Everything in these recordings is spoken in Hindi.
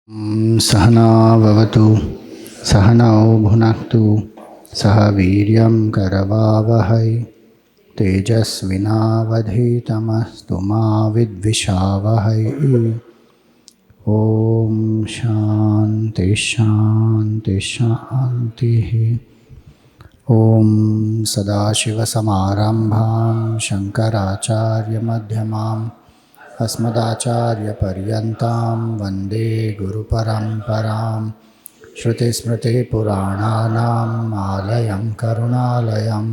सहना भवतु सहनौ भुनक्तु सह वीर्यं करवावहै तेजस्विनावधीतमस्तु मा विद्विषावहै। ॐ शान्ति शान्ति शान्तिः। ॐ सदाशिवसमारम्भां शङ्कराचार्यमध्यमाम् अस्मदाचार्यपर्यन्तां वन्दे गुरुपरम्परां। श्रुतिस्मृतिपुराणानाम् आलयं करुणालयं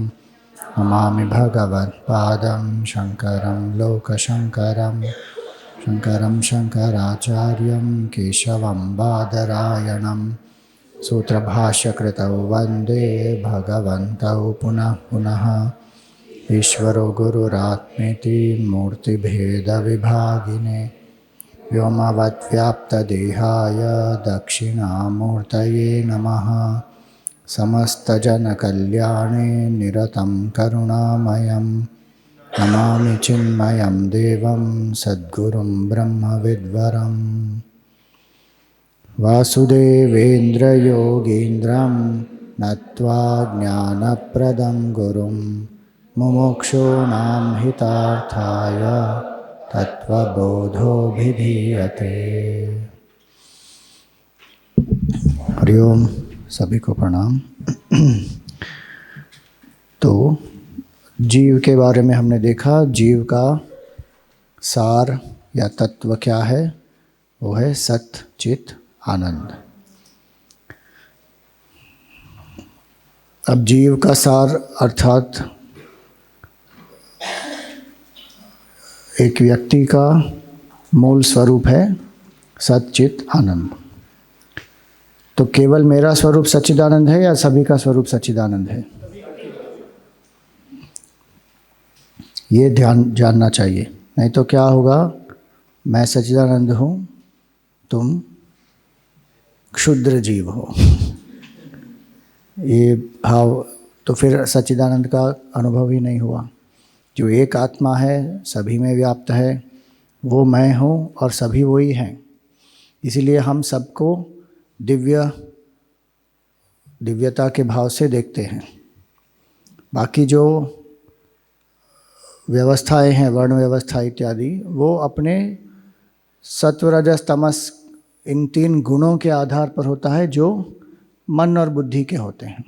नमामि भगवत्पादं शङ्करं लोकशङ्करं। शङ्करं शङ्कराचार्यं केशवं बादरायणं सूत्रभाष्यकृतौ वन्दे भगवन्तौ पुनः पुनः। ईश्वरो गुरुरात्मेति मूर्तिभेदविभागिने व्योमवद्व्याप्तदेहाय दक्षिणामूर्तये नमः। समस्तजनकल्याणे निरतं करुणामयं नमामि चिन्मयं देवं सद्गुरुं ब्रह्मविद्वरं। वासुदेवेन्द्रयोगीन्द्रं नत्वा ज्ञानप्रदं गुरुं मुमुक्षूणां हितार्थाय तत्त्वबोधोऽभिधीयते। हरिओम, सभी को प्रणाम। तो जीव के बारे में हमने देखा, जीव का सार या तत्व क्या है, वो है सत चित आनंद। अब जीव का सार अर्थात एक व्यक्ति का मूल स्वरूप है सच्चित आनंद। तो केवल मेरा स्वरूप सच्चिदानंद है या सभी का स्वरूप सच्चिदानंद है, ये ध्यान जानना चाहिए। नहीं तो क्या होगा, मैं सच्चिदानंद हूँ, तुम क्षुद्र जीव हो, ये भाव, तो फिर सच्चिदानंद का अनुभव ही नहीं हुआ। जो एक आत्मा है, सभी में व्याप्त है, वो मैं हूँ और सभी वही हैं। इसीलिए हम सबको दिव्यता के भाव से देखते हैं। बाकी जो व्यवस्थाएं हैं, वर्ण व्यवस्था इत्यादि, वो अपने सत्व रजस तमस इन तीन गुणों के आधार पर होता है, जो मन और बुद्धि के होते हैं।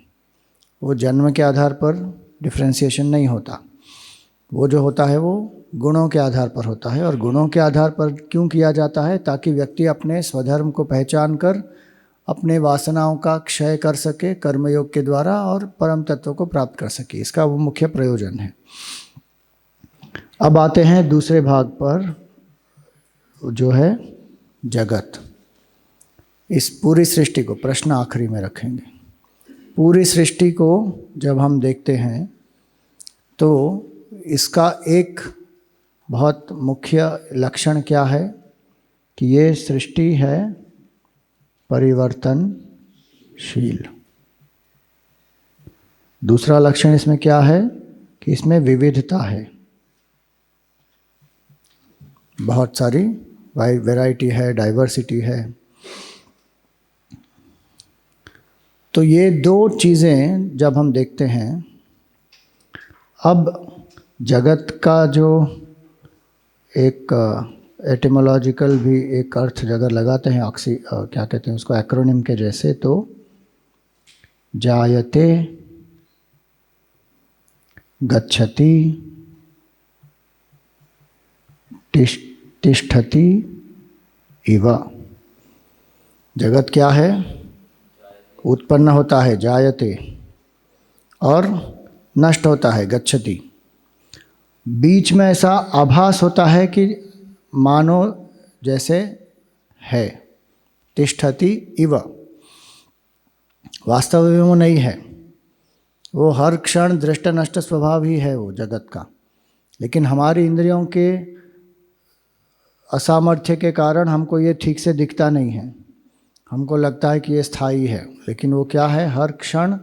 वो जन्म के आधार पर डिफ्रेंसिएशन नहीं होता। वो जो होता है वो गुणों के आधार पर होता है। और गुणों के आधार पर क्यों किया जाता है? ताकि व्यक्ति अपने स्वधर्म को पहचान कर अपने वासनाओं का क्षय कर सके कर्मयोग के द्वारा और परम तत्व को प्राप्त कर सके। इसका वो मुख्य प्रयोजन है। अब आते हैं दूसरे भाग पर, जो है जगत। इस पूरी सृष्टि को, प्रश्न आखिरी में रखेंगे। पूरी सृष्टि को जब हम देखते हैं तो इसका एक बहुत मुख्य लक्षण क्या है कि ये सृष्टि है परिवर्तनशील। दूसरा लक्षण इसमें क्या है कि इसमें विविधता है, बहुत सारी वैरायटी है, डाइवर्सिटी है। तो ये दो चीज़ें जब हम देखते हैं, अब जगत का जो एक एटिमोलॉजिकल भी एक अर्थ अगर लगाते हैं, क्या कहते हैं उसको, एक्रोनिम के जैसे, तो जायते, गच्छति, तिष्ठति इव। जगत क्या है? उत्पन्न होता है, जायते, और नष्ट होता है, गच्छति। बीच में ऐसा आभास होता है कि मानो जैसे है, तिष्ठति इव। वास्तव में वो नहीं है, वो हर क्षण दृष्ट नष्ट स्वभाव ही है वो जगत का। लेकिन हमारी इंद्रियों के असामर्थ्य के कारण हमको ये ठीक से दिखता नहीं है। हमको लगता है कि ये स्थायी है, लेकिन वो क्या है, हर क्षण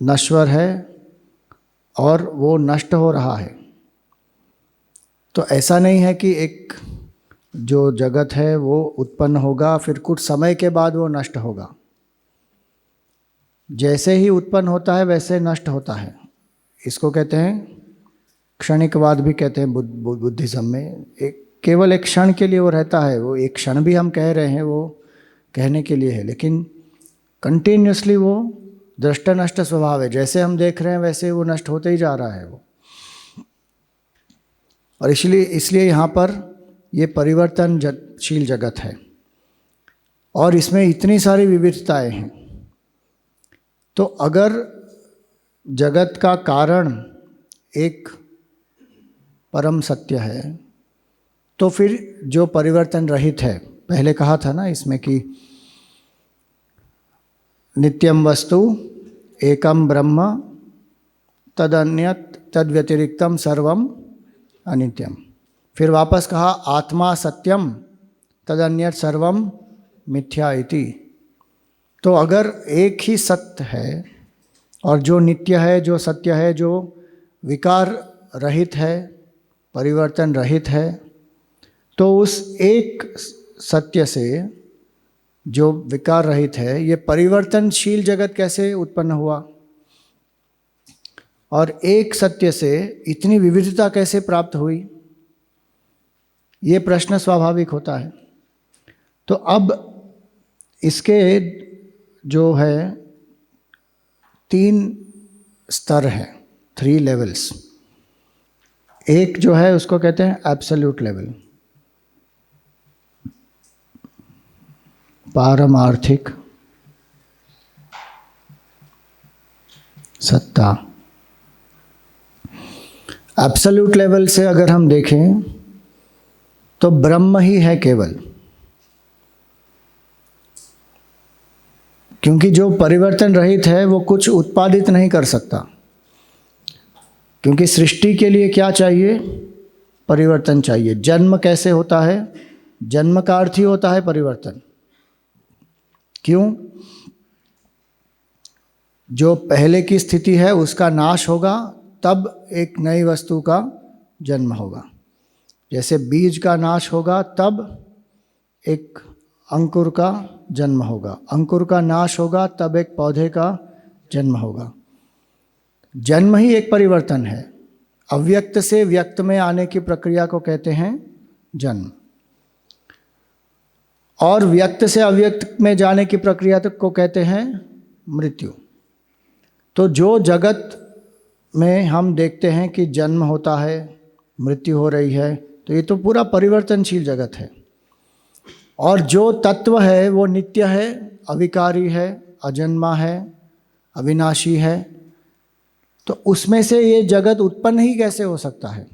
नश्वर है और वो नष्ट हो रहा है। तो ऐसा नहीं है कि एक जो जगत है वो उत्पन्न होगा, फिर कुछ समय के बाद वो नष्ट होगा। जैसे ही उत्पन्न होता है वैसे नष्ट होता है। इसको कहते हैं क्षणिकवाद भी कहते हैं बुद्धिज्म में। केवल एक क्षण के लिए वो रहता है, वो एक क्षण भी हम कह रहे हैं वो कहने के लिए है, लेकिन कंटिन्यूसली वो दृष्ट नष्ट स्वभाव है। जैसे हम देख रहे हैं वैसे वो नष्ट होते ही जा रहा है वो। और इसलिए यहाँ पर ये परिवर्तनशील जगत है और इसमें इतनी सारी विविधताएं हैं। तो अगर जगत का कारण एक परम सत्य है तो फिर जो परिवर्तन रहित है, पहले कहा था ना इसमें कि नित्यम वस्तु एकम ब्रह्म तदन्यत तद व्यतिरिक्तम सर्वम अनित्यम। फिर वापस कहा आत्मा सत्यम तदन्यत सर्वम मिथ्या इति। तो अगर एक ही सत्य है और जो नित्य है, जो सत्य है, जो विकार रहित है, परिवर्तन रहित है, तो उस एक सत्य से जो विकार रहित है, ये परिवर्तनशील जगत कैसे उत्पन्न हुआ और एक सत्य से इतनी विविधता कैसे प्राप्त हुई, ये प्रश्न स्वाभाविक होता है। तो अब इसके जो है 3 स्तर हैं, 3 लेवल्स। एक जो है उसको कहते हैं एब्सोल्यूट लेवल, पारमार्थिक सत्ता। एब्सोल्यूट लेवल से अगर हम देखें तो ब्रह्म ही है केवल, क्योंकि जो परिवर्तन रहित है वो कुछ उत्पादित नहीं कर सकता। क्योंकि सृष्टि के लिए क्या चाहिए? परिवर्तन चाहिए। जन्म कैसे होता है? जन्म का अर्थ ही होता है परिवर्तन। क्यों? जो पहले की स्थिति है उसका नाश होगा, तब एक नई वस्तु का जन्म होगा। जैसे बीज का नाश होगा तब एक अंकुर का जन्म होगा, अंकुर का नाश होगा तब एक पौधे का जन्म होगा। जन्म ही एक परिवर्तन है। अव्यक्त से व्यक्त में आने की प्रक्रिया को कहते हैं जन्म, और व्यक्त से अव्यक्त में जाने की प्रक्रिया को कहते हैं मृत्यु। तो जो जगत में हम देखते हैं कि जन्म होता है, मृत्यु हो रही है, तो ये तो पूरा परिवर्तनशील जगत है। और जो तत्व है वो नित्य है, अविकारी है, अजन्मा है, अविनाशी है। तो उसमें से ये जगत उत्पन्न ही कैसे हो सकता है?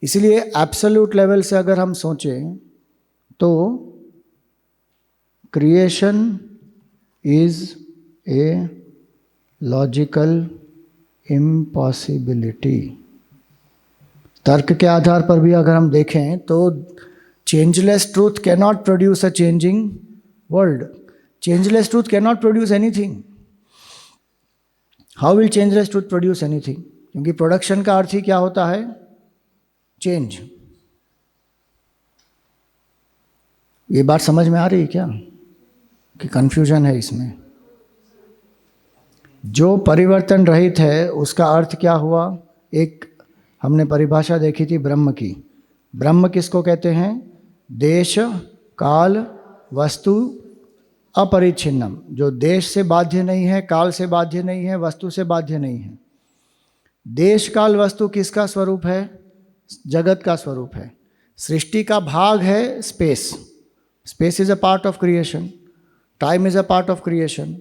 इसलिए एब्सोल्यूट लेवल से अगर हम सोचें तो creation is a logical impossibility. तर्क के आधार पर भी अगर हम देखें तो changeless truth cannot produce a changing world. Changeless truth cannot produce anything. How will changeless truth produce anything? क्योंकि प्रोडक्शन का अर्थ ही क्या होता है? चेंज। ये बात समझ में आ रही है क्या कि कंफ्यूजन है इसमें? जो परिवर्तन रहित है उसका अर्थ क्या हुआ? एक हमने परिभाषा देखी थी ब्रह्म की। ब्रह्म किसको कहते हैं? देश काल वस्तु अपरिच्छिन्नम, जो देश से बाध्य नहीं है, काल से बाध्य नहीं है, वस्तु से बाध्य नहीं है। देश काल वस्तु किसका स्वरूप है? जगत का स्वरूप है। सृष्टि का भाग है space. Space is a part of creation, time is a part of creation,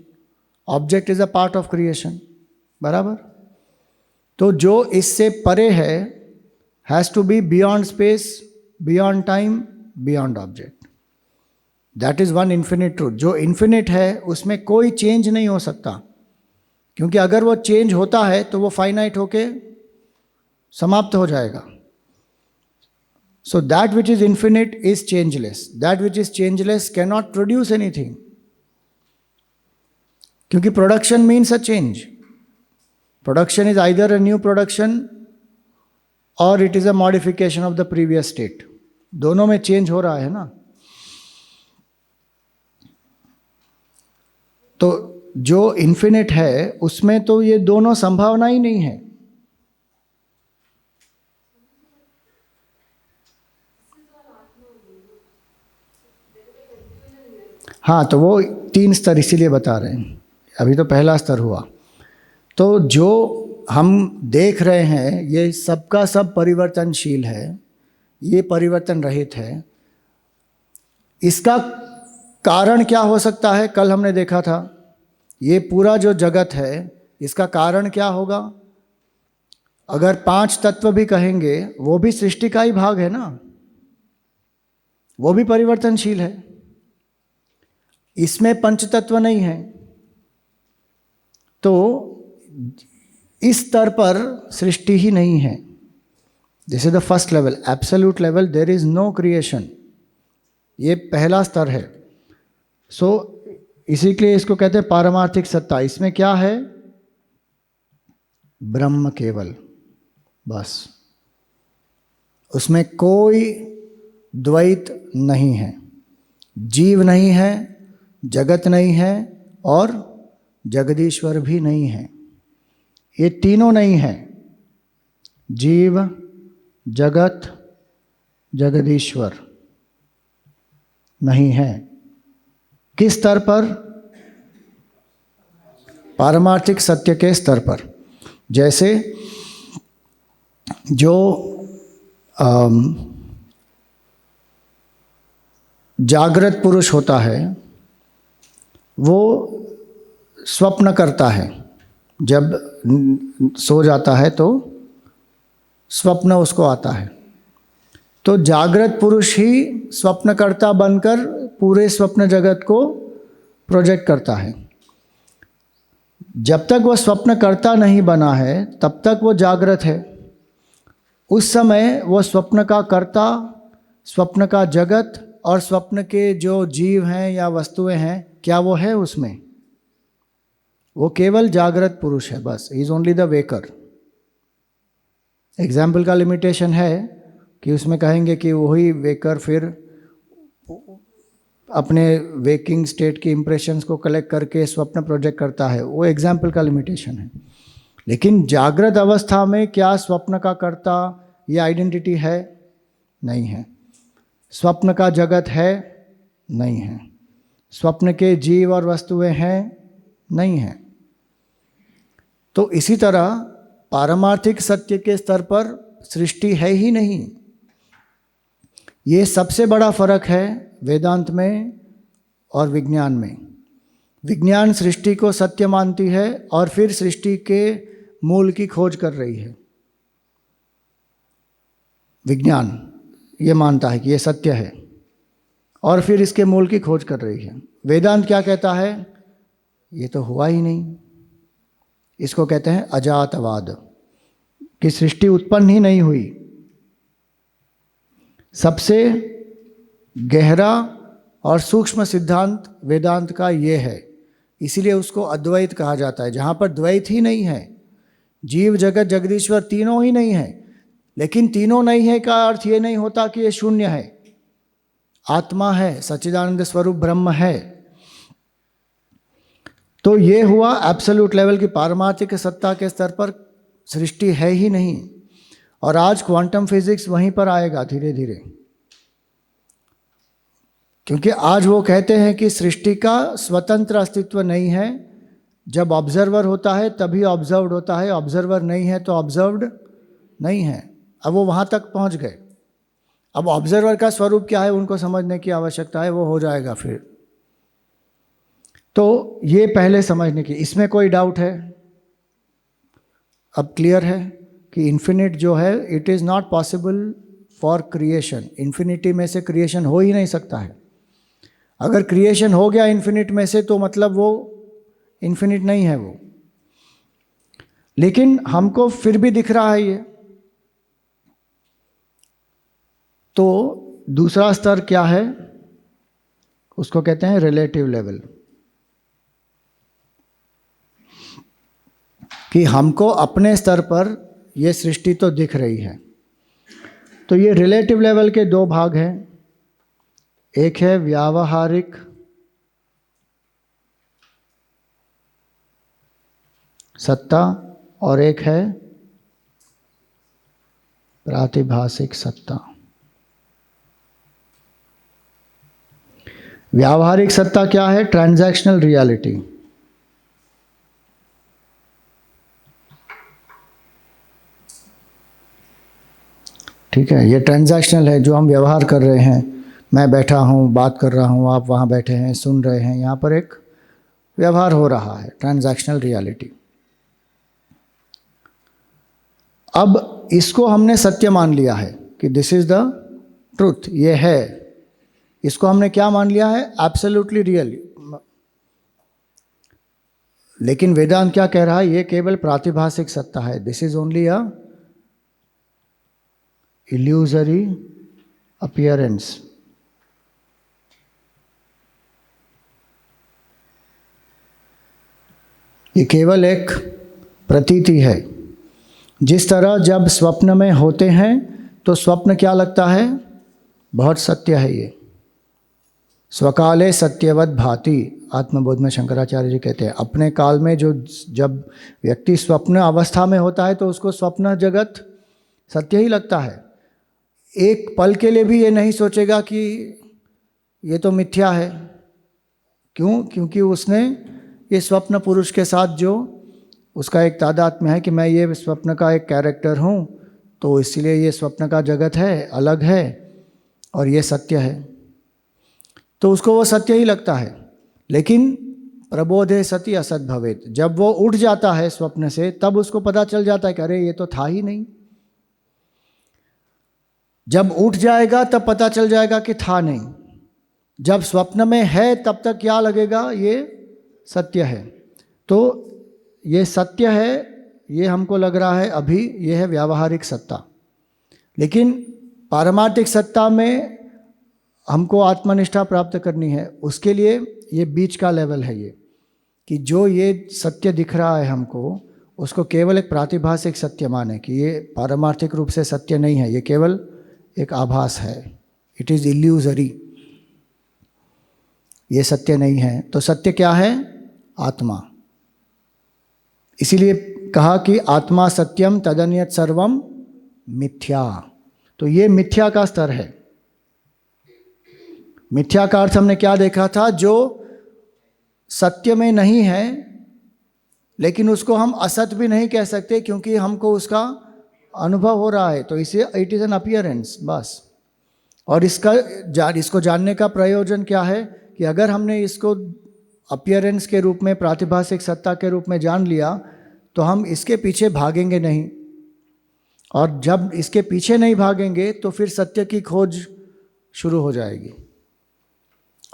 object is a part of creation. बराबर? तो जो इससे परे है has to be beyond space, beyond time, beyond object. That is one infinite truth. जो इन्फिनिट है उसमें कोई चेंज नहीं हो सकता, क्योंकि अगर वो चेंज होता है तो वो फाइनाइट होके समाप्त हो जाएगा। So that which is infinite is changeless. That which is changeless can not produce anything, क्योंकि production means a change. Production is either a new production और it is a modification of the previous state. दोनों में चेंज हो रहा है ना। तो जो इन्फिनिट है उसमें तो ये दोनों संभावना ही नहीं है। हाँ, तो वो 3 स्तर इसीलिए बता रहे हैं, अभी तो पहला स्तर हुआ। तो जो हम देख रहे हैं ये सबका सब परिवर्तनशील है, ये परिवर्तन रहित है। इसका कारण क्या हो सकता है? कल हमने देखा था, ये पूरा जो जगत है इसका कारण क्या होगा? अगर 5 तत्व भी कहेंगे वो भी सृष्टि का ही भाग है ना, वो भी परिवर्तनशील है। इसमें पंच तत्व नहीं है। तो इस स्तर पर सृष्टि ही नहीं है। This is the first level, absolute level, there is no creation. ये पहला स्तर है। सो इसी के लिए इसको कहते हैं पारमार्थिक सत्ता। इसमें क्या है? ब्रह्म केवल, बस। उसमें कोई द्वैत नहीं है, जीव नहीं है, जगत नहीं है और जगदीश्वर भी नहीं है। ये तीनों नहीं है, जीव, जगत, जगदीश्वर नहीं है। किस स्तर पर? पारमार्थिक सत्य के स्तर पर। जैसे जो जागृत पुरुष होता है वो स्वप्न करता है, जब सो जाता है तो स्वप्न उसको आता है। तो जागृत पुरुष ही स्वप्नकर्ता बनकर पूरे स्वप्न जगत को प्रोजेक्ट करता है। जब तक वह स्वप्नकर्ता नहीं बना है तब तक वो जागृत है। उस समय वो स्वप्न का कर्ता, स्वप्न का जगत और स्वप्न के जो जीव हैं या वस्तुएं हैं, क्या वो है उसमें? वो केवल जागृत पुरुष है, बस। He is only the waker. Example का लिमिटेशन है कि उसमें कहेंगे कि वही वेकर फिर अपने वेकिंग स्टेट की इम्प्रेशंस को कलेक्ट करके स्वप्न प्रोजेक्ट करता है, वो एग्जाम्पल का लिमिटेशन है। लेकिन जागृत अवस्था में क्या स्वप्न का कर्ता ये आइडेंटिटी है? नहीं है। स्वप्न का जगत है? नहीं है। स्वप्न के जीव और वस्तुएं हैं? नहीं है। तो इसी तरह पारमार्थिक सत्य के स्तर पर सृष्टि है ही नहीं। ये सबसे बड़ा फर्क है वेदांत में और विज्ञान में। विज्ञान सृष्टि को सत्य मानती है और फिर सृष्टि के मूल की खोज कर रही है। विज्ञान ये मानता है कि ये सत्य है और फिर इसके मूल की खोज कर रही है। वेदांत क्या कहता है? ये तो हुआ ही नहीं। इसको कहते हैं अजातवाद, कि सृष्टि उत्पन्न ही नहीं हुई। सबसे गहरा और सूक्ष्म सिद्धांत वेदांत का ये है, इसीलिए उसको अद्वैत कहा जाता है, जहाँ पर द्वैत ही नहीं है। जीव, जगत, जगदीश्वर तीनों ही नहीं है। लेकिन तीनों नहीं है का अर्थ ये नहीं होता कि ये शून्य है। आत्मा है, सच्चिदानंद स्वरूप ब्रह्म है। तो ये हुआ एब्सोल्यूट लेवल की पारमार्थिक सत्ता के स्तर पर सृष्टि है ही नहीं। और आज क्वांटम फिजिक्स वहीं पर आएगा धीरे धीरे, क्योंकि आज वो कहते हैं कि सृष्टि का स्वतंत्र अस्तित्व नहीं है। जब ऑब्जर्वर होता है तभी ऑब्जर्व्ड होता है, ऑब्जर्वर नहीं है तो ऑब्जर्व्ड नहीं है। अब वो वहाँ तक पहुँच गए। अब ऑब्जर्वर का स्वरूप क्या है उनको समझने की आवश्यकता है, वो हो जाएगा फिर। तो ये पहले समझने की, इसमें कोई डाउट है? अब क्लियर है कि इन्फिनिट जो है it is not possible for creation. Infinity में से क्रिएशन हो ही नहीं सकता है। अगर क्रिएशन हो गया इन्फिनिट में से तो मतलब वो इन्फिनिट नहीं है वो। लेकिन हमको फिर भी दिख रहा है ये। तो दूसरा स्तर क्या है? उसको कहते हैं रिलेटिव लेवल, कि हमको अपने स्तर पर ये सृष्टि तो दिख रही है, तो ये रिलेटिव लेवल के दो भाग हैं, एक है व्यावहारिक सत्ता और एक है प्रातिभासिक सत्ता। व्यावहारिक सत्ता क्या है? Transactional reality. ठीक है, ये ट्रांजैक्शनल है, जो हम व्यवहार कर रहे हैं। मैं बैठा हूँ, बात कर रहा हूँ, आप वहाँ बैठे हैं, सुन रहे हैं, यहाँ पर एक व्यवहार हो रहा है, ट्रांजैक्शनल रियलिटी। अब इसको हमने सत्य मान लिया है कि दिस इज द ट्रुथ, ये है। इसको हमने क्या मान लिया है? Absolutely real. लेकिन वेदांत क्या कह रहा है? ये केवल प्रातिभासिक सत्ता है, this is only a illusory appearance. ये केवल एक प्रतीति है। जिस तरह जब स्वप्न में होते हैं तो स्वप्न क्या लगता है? बहुत सत्य है। ये स्वकाले सत्यवत भाति, आत्मबोध में शंकराचार्य जी कहते हैं, अपने काल में जो जब व्यक्ति स्वप्न अवस्था में होता है तो उसको स्वप्न जगत सत्य ही लगता है। एक पल के लिए भी ये नहीं सोचेगा कि ये तो मिथ्या है। क्यों? क्योंकि उसने ये स्वप्न पुरुष के साथ जो उसका एक तादात्म्य है कि मैं ये स्वप्न का एक कैरेक्टर हूँ, तो इसलिए ये स्वप्न का जगत है, अलग है, और ये सत्य है, तो उसको वो सत्य ही लगता है। लेकिन प्रबोधे सति असत भवेत, जब वो उठ जाता है स्वप्न से तब उसको पता चल जाता है कि अरे ये तो था ही नहीं। जब उठ जाएगा तब पता चल जाएगा कि था नहीं। जब स्वप्न में है तब तक क्या लगेगा? ये सत्य है। तो ये सत्य है, ये हमको लग रहा है अभी, ये है व्यावहारिक सत्ता। लेकिन पारमार्थिक सत्ता में हमको आत्मनिष्ठा प्राप्त करनी है। उसके लिए ये बीच का लेवल है, ये कि जो ये सत्य दिख रहा है हमको, उसको केवल एक प्रातिभासिक सत्य माने कि ये पारमार्थिक रूप से सत्य नहीं है, ये केवल एक आभास है, इट इज़ इल्यूजरी, ये सत्य नहीं है। तो सत्य क्या है? आत्मा। इसीलिए कहा कि आत्मा सत्यम तदन्यत सर्वम मिथ्या। तो ये मिथ्या का स्तर है। मिथ्या का अर्थ हमने क्या देखा था? जो सत्य में नहीं है, लेकिन उसको हम असत भी नहीं कह सकते क्योंकि हमको उसका अनुभव हो रहा है, तो इसे इट इज़ एन अपीयरेंस बस। और इसको जानने का प्रयोजन क्या है कि अगर हमने इसको अपीयरेंस के रूप में, प्रातिभासिक सत्ता के रूप में जान लिया, तो हम इसके पीछे भागेंगे नहीं। और जब इसके पीछे नहीं भागेंगे तो फिर सत्य की खोज शुरू हो जाएगी।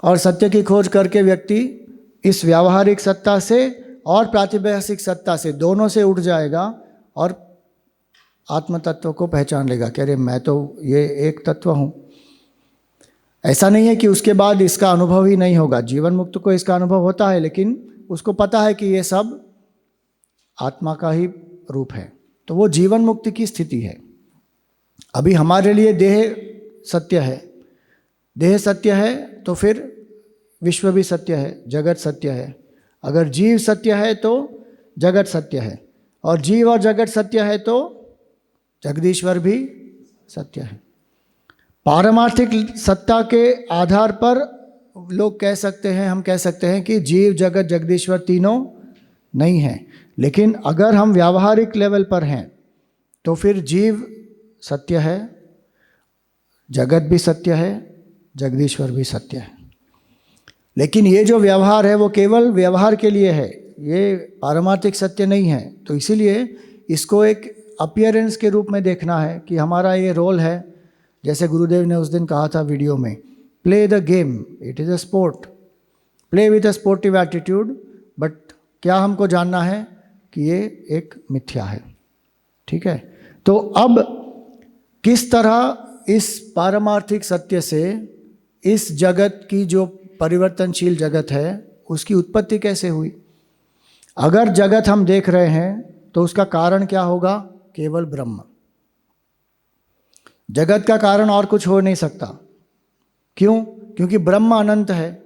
और सत्य की खोज करके व्यक्ति इस व्यावहारिक सत्ता से और प्रातिभासिक सत्ता से, दोनों से उठ जाएगा और आत्म तत्व को पहचान लेगा कि अरे मैं तो ये एक तत्व हूँ। ऐसा नहीं है कि उसके बाद इसका अनुभव ही नहीं होगा। जीवन मुक्त को इसका अनुभव होता है, लेकिन उसको पता है कि ये सब आत्मा का ही रूप है। तो वो जीवन मुक्ति की स्थिति है। अभी हमारे लिए देह सत्य है। देह सत्य है तो फिर विश्व भी सत्य है, जगत सत्य है। अगर जीव सत्य है तो जगत सत्य है, और जीव और जगत सत्य है तो जगदीश्वर भी सत्य है। पारमार्थिक सत्ता के आधार पर लोग कह सकते हैं, हम कह सकते हैं कि जीव जगत जगदीश्वर तीनों नहीं हैं। लेकिन अगर हम व्यावहारिक लेवल पर हैं तो फिर जीव सत्य है, जगत भी सत्य है, जगदीश्वर भी सत्य है। लेकिन ये जो व्यवहार है वो केवल व्यवहार के लिए है, ये पारमार्थिक सत्य नहीं है। तो इसीलिए इसको एक अपीयरेंस के रूप में देखना है कि हमारा ये रोल है। जैसे गुरुदेव ने उस दिन कहा था वीडियो में, play the game, it is a sport, play with a sportive attitude. But क्या हमको जानना है कि ये एक मिथ्या है। ठीक है, तो अब किस तरह इस पारमार्थिक सत्य से इस जगत की जो परिवर्तनशील जगत है उसकी उत्पत्ति कैसे हुई? अगर जगत हम देख रहे हैं तो उसका कारण क्या होगा? केवल ब्रह्म। जगत का कारण और कुछ हो नहीं सकता। क्यों? क्योंकि ब्रह्म अनंत है,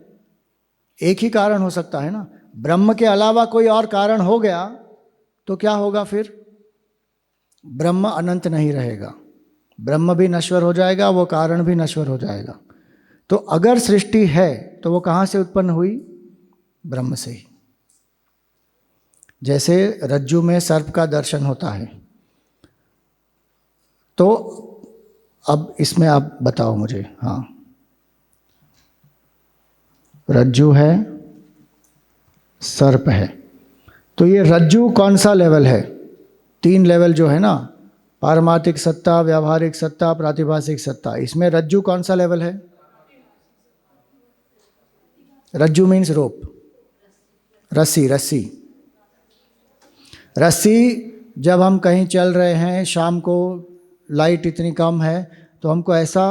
एक ही कारण हो सकता है ना। ब्रह्म के अलावा कोई और कारण हो गया तो क्या होगा फिर? ब्रह्म अनंत नहीं रहेगा, ब्रह्म भी नश्वर हो जाएगा, वो कारण भी नश्वर हो जाएगा। तो अगर सृष्टि है तो वो कहाँ से उत्पन्न हुई? ब्रह्म से ही। जैसे रज्जु में सर्प का दर्शन होता है, तो अब इसमें आप बताओ मुझे। हाँ, रज्जु है, सर्प है, तो ये रज्जु कौन सा लेवल है? 3 लेवल जो है ना, पारमार्थिक सत्ता, व्यावहारिक सत्ता, प्रातिभासिक सत्ता, इसमें रज्जु कौन सा लेवल है? रज्जु मीन्स रोप, रस्सी। रस्सी रस्सी जब हम कहीं चल रहे हैं, शाम को लाइट इतनी कम है, तो हमको ऐसा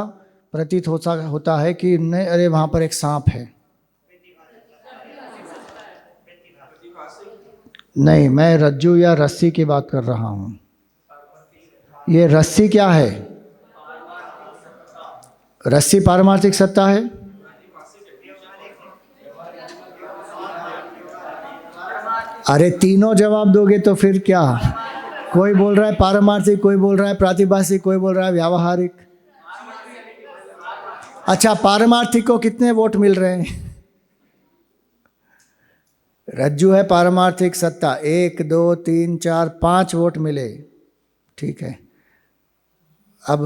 प्रतीत होता है कि नहीं, अरे वहाँ पर एक सांप है। नहीं, मैं रज्जु या रस्सी की बात कर रहा हूँ। ये रस्सी क्या है? रस्सी पारमार्थिक सत्ता है। अरे तीनों जवाब दोगे तो फिर क्या? कोई बोल रहा है पारमार्थिक, कोई बोल रहा है प्रातिभासिक, कोई बोल रहा है व्यावहारिक। अच्छा, पारमार्थिक को कितने वोट मिल रहे हैं? रज्जु है पारमार्थिक सत्ता, 1 2 3 4 5 वोट मिले, ठीक है। अब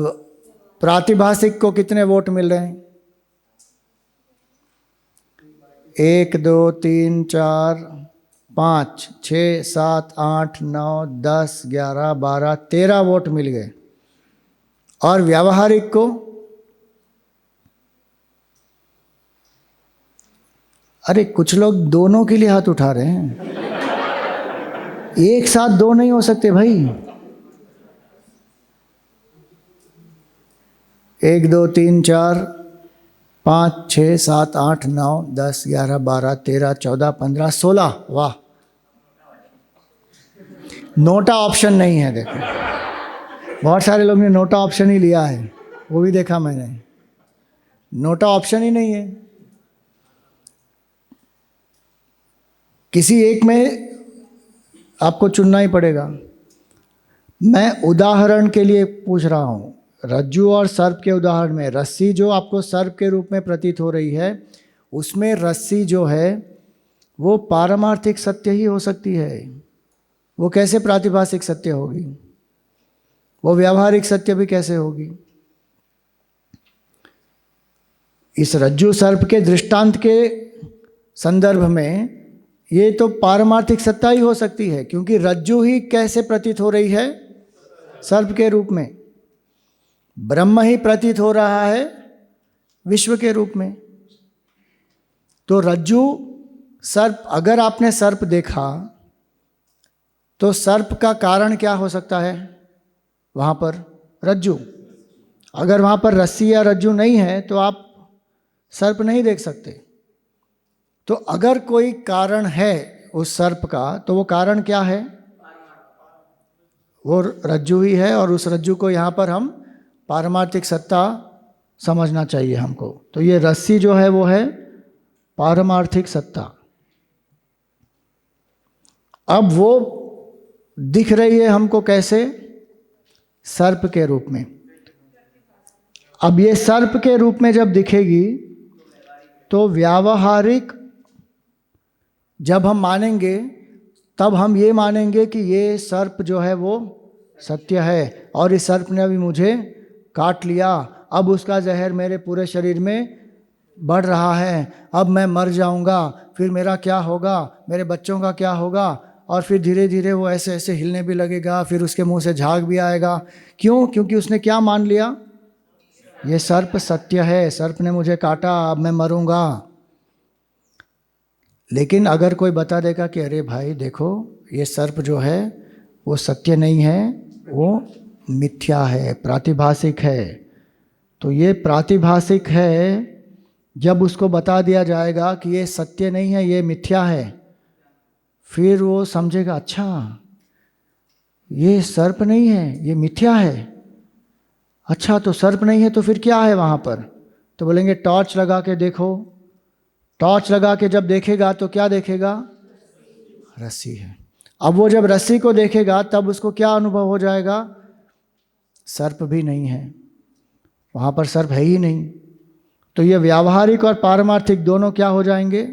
प्रातिभासिक को कितने वोट मिल रहे हैं? 1 2 3 4 5 6 7 8 9 10 11 12 13 वोट मिल गए। और व्यावहारिक को? अरे कुछ लोग दोनों के लिए हाथ उठा रहे हैं, एक साथ दो नहीं हो सकते भाई। 1 2 3 4 5 6 7 8 9 10 11 12 13 14 15 16। वाह, नोटा ऑप्शन नहीं है। देखो, बहुत सारे लोग ने नोटा ऑप्शन ही लिया है, वो भी देखा मैंने। नोटा ऑप्शन ही नहीं है, किसी एक में आपको चुनना ही पड़ेगा। मैं उदाहरण के लिए पूछ रहा हूँ, रज्जु और सर्प के उदाहरण में रस्सी जो आपको सर्प के रूप में प्रतीत हो रही है, उसमें रस्सी जो है वो पारमार्थिक सत्य ही हो सकती है। वो कैसे प्रातिभासिक सत्य होगी? वो व्यावहारिक सत्य भी कैसे होगी? इस रज्जु सर्प के दृष्टांत के संदर्भ में ये तो पारमार्थिक सत्ता ही हो सकती है, क्योंकि रज्जु ही कैसे प्रतीत हो रही है? सर्प के रूप में। ब्रह्म ही प्रतीत हो रहा है विश्व के रूप में। तो रज्जु सर्प, अगर आपने सर्प देखा तो सर्प का कारण क्या हो सकता है? वहाँ पर रज्जु। अगर वहाँ पर रस्सी या रज्जु नहीं है तो आप सर्प नहीं देख सकते। तो अगर कोई कारण है उस सर्प का, तो वो कारण क्या है? वो रज्जु ही है, और उस रज्जु को यहाँ पर हम पारमार्थिक सत्ता समझना चाहिए हमको। तो ये रस्सी जो है वो है पारमार्थिक सत्ता। अब वो दिख रही है हमको कैसे? सर्प के रूप में। अब ये सर्प के रूप में जब दिखेगी तो व्यावहारिक जब हम मानेंगे, तब हम ये मानेंगे कि ये सर्प जो है वो सत्य है, और इस सर्प ने अभी मुझे काट लिया, अब उसका जहर मेरे पूरे शरीर में बढ़ रहा है, अब मैं मर जाऊंगा, फिर मेरा क्या होगा, मेरे बच्चों का क्या होगा। और फिर धीरे धीरे वो ऐसे ऐसे हिलने भी लगेगा, फिर उसके मुंह से झाग भी आएगा। क्यों? क्योंकि उसने क्या मान लिया? ये सर्प सत्य है, सर्प ने मुझे काटा, अब मैं मरूंगा। लेकिन अगर कोई बता देगा कि अरे भाई देखो, ये सर्प जो है वो सत्य नहीं है, वो मिथ्या है, प्रातिभासिक है, तो ये प्रातिभासिक है। जब उसको बता दिया जाएगा कि ये सत्य नहीं है, ये मिथ्या है, फिर वो समझेगा अच्छा ये सर्प नहीं है, ये मिथ्या है। अच्छा तो सर्प नहीं है तो फिर क्या है वहाँ पर? तो बोलेंगे टॉर्च लगा के देखो। टॉर्च लगा के जब देखेगा तो क्या देखेगा? रस्सी है। अब वो जब रस्सी को देखेगा तब उसको क्या अनुभव हो जाएगा? सर्प भी नहीं है, वहाँ पर सर्प है ही नहीं। तो ये व्यावहारिक और पारमार्थिक दोनों क्या हो जाएंगे?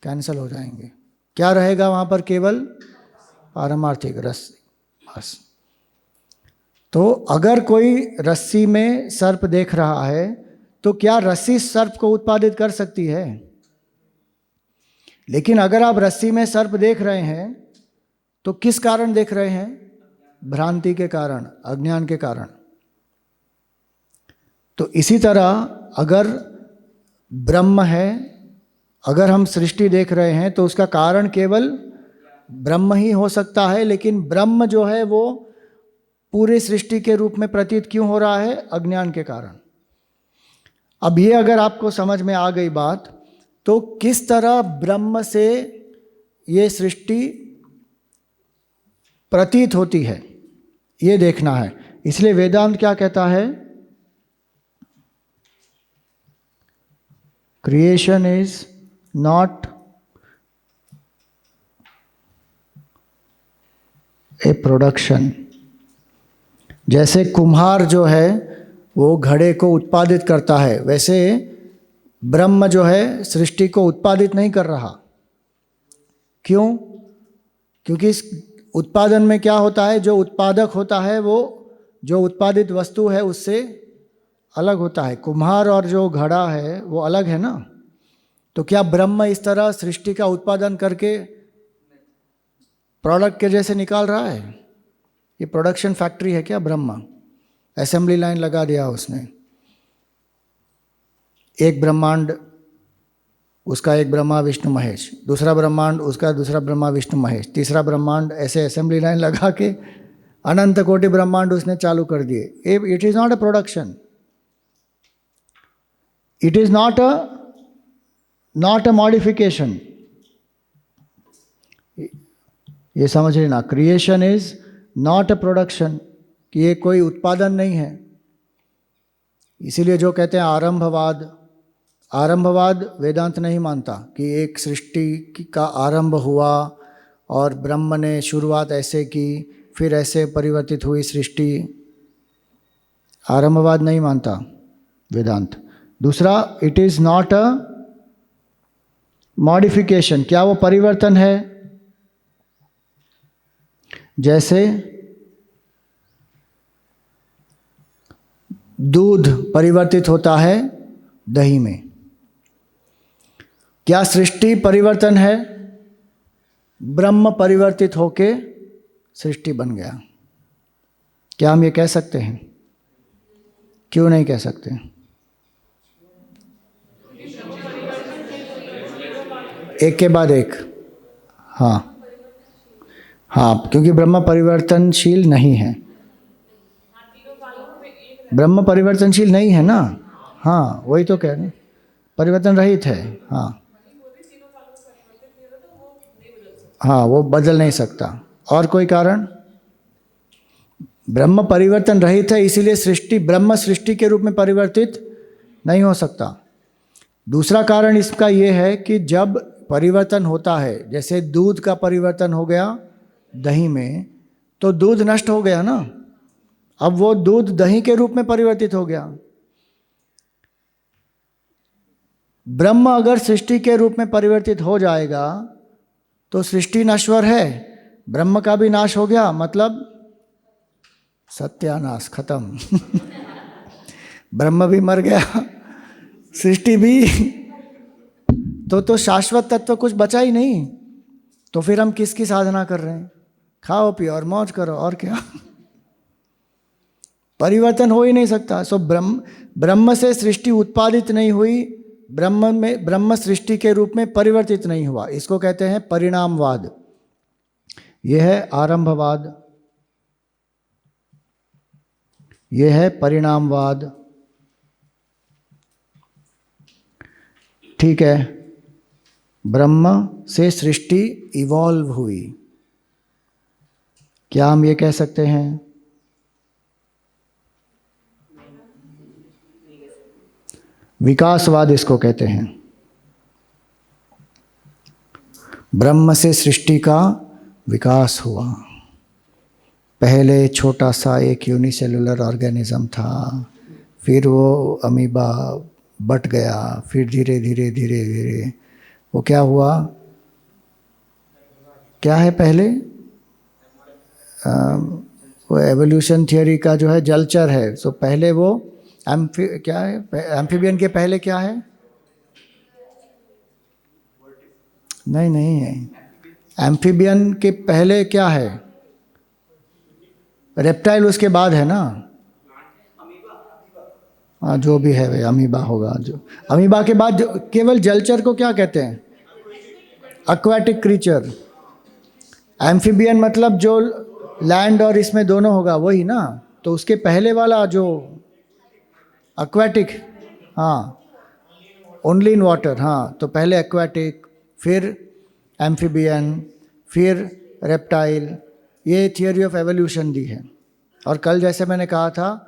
कैंसल हो जाएंगे। क्या रहेगा वहाँ पर? केवल पारमार्थिक, रस्सी, बस। तो अगर कोई रस्सी में सर्प देख रहा है तो क्या रस्सी सर्प को उत्पादित कर सकती है? लेकिन अगर आप रस्सी में सर्प देख रहे हैं तो किस कारण देख रहे हैं? भ्रांति के कारण, अज्ञान के कारण। तो इसी तरह अगर ब्रह्म है, अगर हम सृष्टि देख रहे हैं तो उसका कारण केवल ब्रह्म ही हो सकता है। लेकिन ब्रह्म जो है वो पूरी सृष्टि के रूप में प्रतीत क्यों हो रहा है? अज्ञान के कारण। अब ये अगर आपको समझ में आ गई बात, तो किस तरह ब्रह्म से ये सृष्टि प्रतीत होती है ये देखना है। इसलिए वेदांत क्या कहता है? Creation is not a production. जैसे कुम्हार जो है वो घड़े को उत्पादित करता है, वैसे ब्रह्म जो है सृष्टि को उत्पादित नहीं कर रहा। क्यों? क्योंकि इस उत्पादन में क्या होता है? जो उत्पादक होता है वो जो उत्पादित वस्तु है उससे अलग होता है। कुम्हार और जो घड़ा है वो अलग है ना। तो क्या ब्रह्म इस तरह सृष्टि का उत्पादन करके प्रोडक्ट के जैसे निकाल रहा है? ये प्रोडक्शन फैक्ट्री है क्या ब्रह्म? असेंबली लाइन लगा दिया उसने। एक ब्रह्मांड उसका एक ब्रह्मा विष्णु महेश, दूसरा ब्रह्मांड उसका दूसरा ब्रह्मा विष्णु महेश, तीसरा ब्रह्मांड, ऐसे असेंबली लाइन लगा के अनंत कोटि ब्रह्मांड उसने चालू कर दिए। It is not a production, it is not a modification. ये समझ लेना, creation is not a production, कि ये कोई उत्पादन नहीं है। इसीलिए जो कहते हैं आरंभवाद, आरंभवाद वेदांत नहीं मानता कि एक सृष्टि का आरंभ हुआ और ब्रह्म ने शुरुआत ऐसे की फिर ऐसे परिवर्तित हुई सृष्टि। आरंभवाद नहीं मानता वेदांत। दूसरा, it is not a modification. क्या वो परिवर्तन है? जैसे दूध परिवर्तित होता है दही में। क्या सृष्टि परिवर्तन है? ब्रह्म परिवर्तित होके सृष्टि बन गया। क्या हम ये कह सकते हैं? क्यों नहीं कह सकते? एक के बाद एक। हाँ हाँ, क्योंकि ब्रह्म परिवर्तनशील नहीं है। ब्रह्म परिवर्तनशील नहीं है ना। हाँ वही तो कह रहे हैं, परिवर्तन रहित है। हाँ हाँ, वो बदल नहीं सकता। और कोई कारण? ब्रह्म परिवर्तन रहित है, इसीलिए सृष्टि, ब्रह्म सृष्टि के रूप में परिवर्तित नहीं हो सकता। दूसरा कारण इसका ये है कि जब परिवर्तन होता है, जैसे दूध का परिवर्तन हो गया दही में, तो दूध नष्ट हो गया ना। अब वो दूध दही के रूप में परिवर्तित हो गया। ब्रह्म अगर सृष्टि के रूप में परिवर्तित हो जाएगा तो सृष्टि नश्वर है, ब्रह्म का भी नाश हो गया, मतलब सत्यानाश, खत्म। ब्रह्म भी मर गया, सृष्टि भी। तो शाश्वत तत्व कुछ बचा ही नहीं। तो फिर हम किसकी साधना कर रहे हैं? खाओ पियो और मौज करो, और क्या। परिवर्तन हो ही नहीं सकता। सो ब्रह्म से सृष्टि उत्पादित नहीं हुई, ब्रह्म सृष्टि के रूप में परिवर्तित नहीं हुआ। इसको कहते हैं परिणामवाद। यह है आरंभवाद, यह है परिणामवाद। ठीक है, ब्रह्म से सृष्टि इवॉल्व हुई, क्या हम ये कह सकते हैं? विकासवाद इसको कहते हैं। ब्रह्म से सृष्टि का विकास हुआ। पहले छोटा सा एक यूनिसेलुलर ऑर्गेनिज्म था, फिर वो अमीबा बट गया, फिर धीरे धीरे धीरे धीरे वो क्या हुआ, क्या है पहले वो एवोल्यूशन थियोरी का जो है जलचर है। सो पहले वो क्या है, एम्फीबियन के पहले क्या है, नहीं नहीं है, एम्फीबियन के पहले क्या है, रेप्टाइल उसके बाद है ना। हाँ जो भी है वे अमीबा होगा। जो अमीबा के बाद केवल जलचर को क्या कहते हैं, एक्वाटिक क्रीचर। एम्फीबियन मतलब जो लैंड और इसमें दोनों होगा वही ना। तो उसके पहले वाला जो एक्वाटिक, हाँ ओनली इन वाटर, हाँ तो पहले एक्वाटिक, फिर एम्फीबियन, फिर रेप्टाइल। ये थियोरी ऑफ एवोल्यूशन दी है। और कल जैसे मैंने कहा था,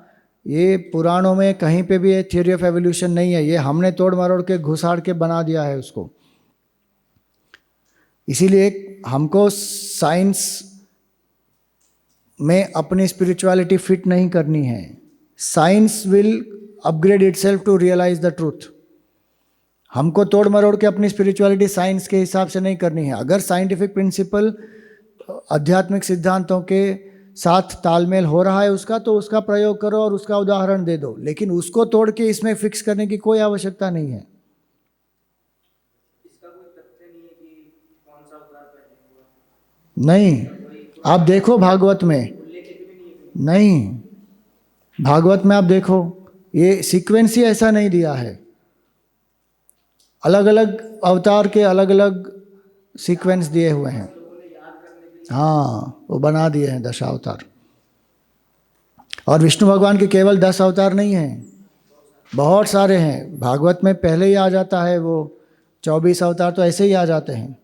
ये पुराणों में कहीं पे भी ये थियोरी ऑफ एवोल्यूशन नहीं है, ये हमने तोड़ मरोड़ के घुसाड़ के बना दिया है उसको। इसीलिए हमको साइंस में अपनी स्पिरिचुअलिटी फिट नहीं करनी है। Science will upgrade itself to realise the truth. हमको तोड़ मरोड़ के अपनी स्पिरिचुअलिटी साइंस के हिसाब से नहीं करनी है। अगर साइंटिफिक प्रिंसिपल आध्यात्मिक सिद्धांतों के साथ तालमेल हो रहा है उसका, तो उसका प्रयोग करो और उसका उदाहरण दे दो, लेकिन उसको तोड़ के इसमें फिक्स करने की कोई आवश्यकता नहीं है। इसका कोई तथ्य नहीं है कि कौन सा अवतार पहले हुआ? नहीं, आप देखो भागवत में, नहीं भागवत में आप देखो, ये सीक्वेंस ही ऐसा नहीं दिया है। अलग अलग अवतार के अलग अलग सीक्वेंस दिए हुए हैं। हाँ वो बना दिए हैं 10 अवतार। और विष्णु भगवान के केवल 10 अवतार नहीं हैं, बहुत सारे हैं। भागवत में पहले ही आ जाता है वो 24 अवतार तो ऐसे ही आ जाते हैं।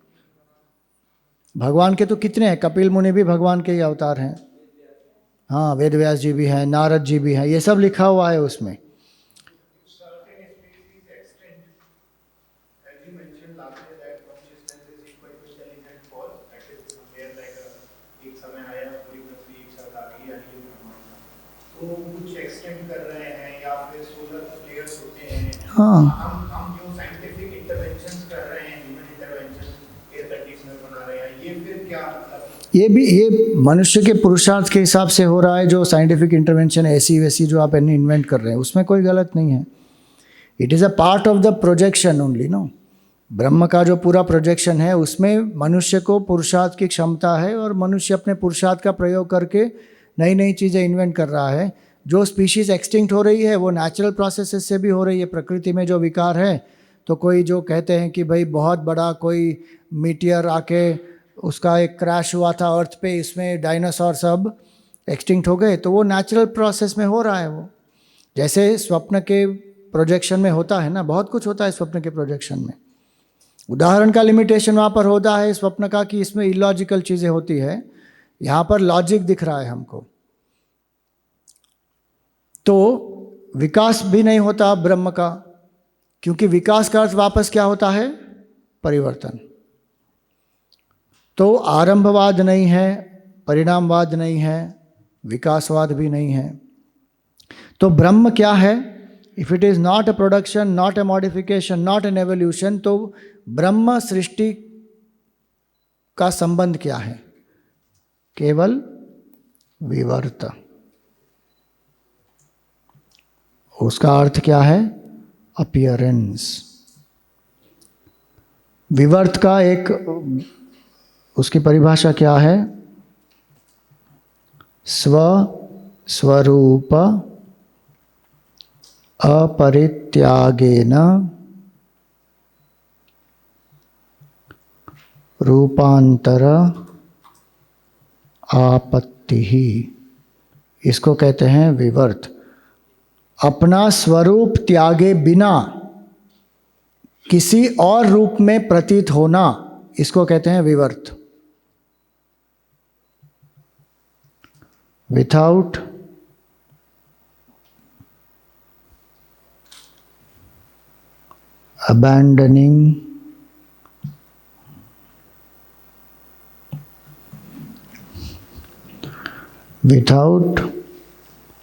भगवान के तो कितने हैं, कपिल मुनि भी भगवान के ही अवतार हैं। हाँ वेद व्यास जी भी हैं, नारद जी भी हैं, ये सब लिखा हुआ है उसमें। कुछ एक्सटेंड कर रहे हैं या फिर सोलर फ्लेयर्स होते हैं। हाँ हम जो साइंटिफिक इंटरवेंशंस कर रहे हैं, ह्यूमन इंटरवेंशन, एयर कंडीशनर बना रहे हैं, ये फिर क्या मतलब? ये मनुष्य के पुरुषार्थ के हिसाब से हो रहा है। जो साइंटिफिक इंटरवेंशन ऐसी वैसी जो आप इन्वेंट कर रहे हैं उसमें कोई गलत नहीं है। It is a part of the projection only no. ब्रह्म का जो पूरा प्रोजेक्शन है उसमें मनुष्य को पुरुषार्थ की क्षमता है, और मनुष्य अपने पुरुषार्थ का प्रयोग करके नई नई चीज़ें इन्वेंट कर रहा है। जो स्पीशीज़ एक्सटिंक्ट हो रही है वो नेचुरल प्रोसेसेस से भी हो रही है। प्रकृति में जो विकार है, तो कोई जो कहते हैं कि भाई बहुत बड़ा कोई मीटियर आके उसका एक क्रैश हुआ था अर्थ पे, इसमें डायनासोर सब एक्सटिंक्ट हो गए, तो वो नेचुरल प्रोसेस में हो रहा है। वो जैसे स्वप्न के प्रोजेक्शन में होता है ना, बहुत कुछ होता है स्वप्न के प्रोजेक्शन में। उदाहरण का लिमिटेशन वहाँ पर होता है स्वप्न का कि इसमें इलॉजिकल चीज़ें होती है, यहाँ पर लॉजिक दिख रहा है हमको। तो विकास भी नहीं होता ब्रह्म का, क्योंकि विकास का अर्थ वापस क्या होता है, परिवर्तन। तो आरंभवाद नहीं है, परिणामवाद नहीं है, विकासवाद भी नहीं है। तो ब्रह्म क्या है? If it is not a production, not a modification, not an evolution, तो ब्रह्म सृष्टि का संबंध क्या है? केवल विवर्त। उसका अर्थ क्या है? अपीयरेंस। विवर्त का एक उसकी परिभाषा क्या है? स्व स्वरूप अपरित्यागेन रूपांतर आपत्ति ही, इसको कहते हैं विवर्त। अपना स्वरूप त्यागे बिना किसी और रूप में प्रतीत होना, इसको कहते हैं विवर्त। Without abandoning without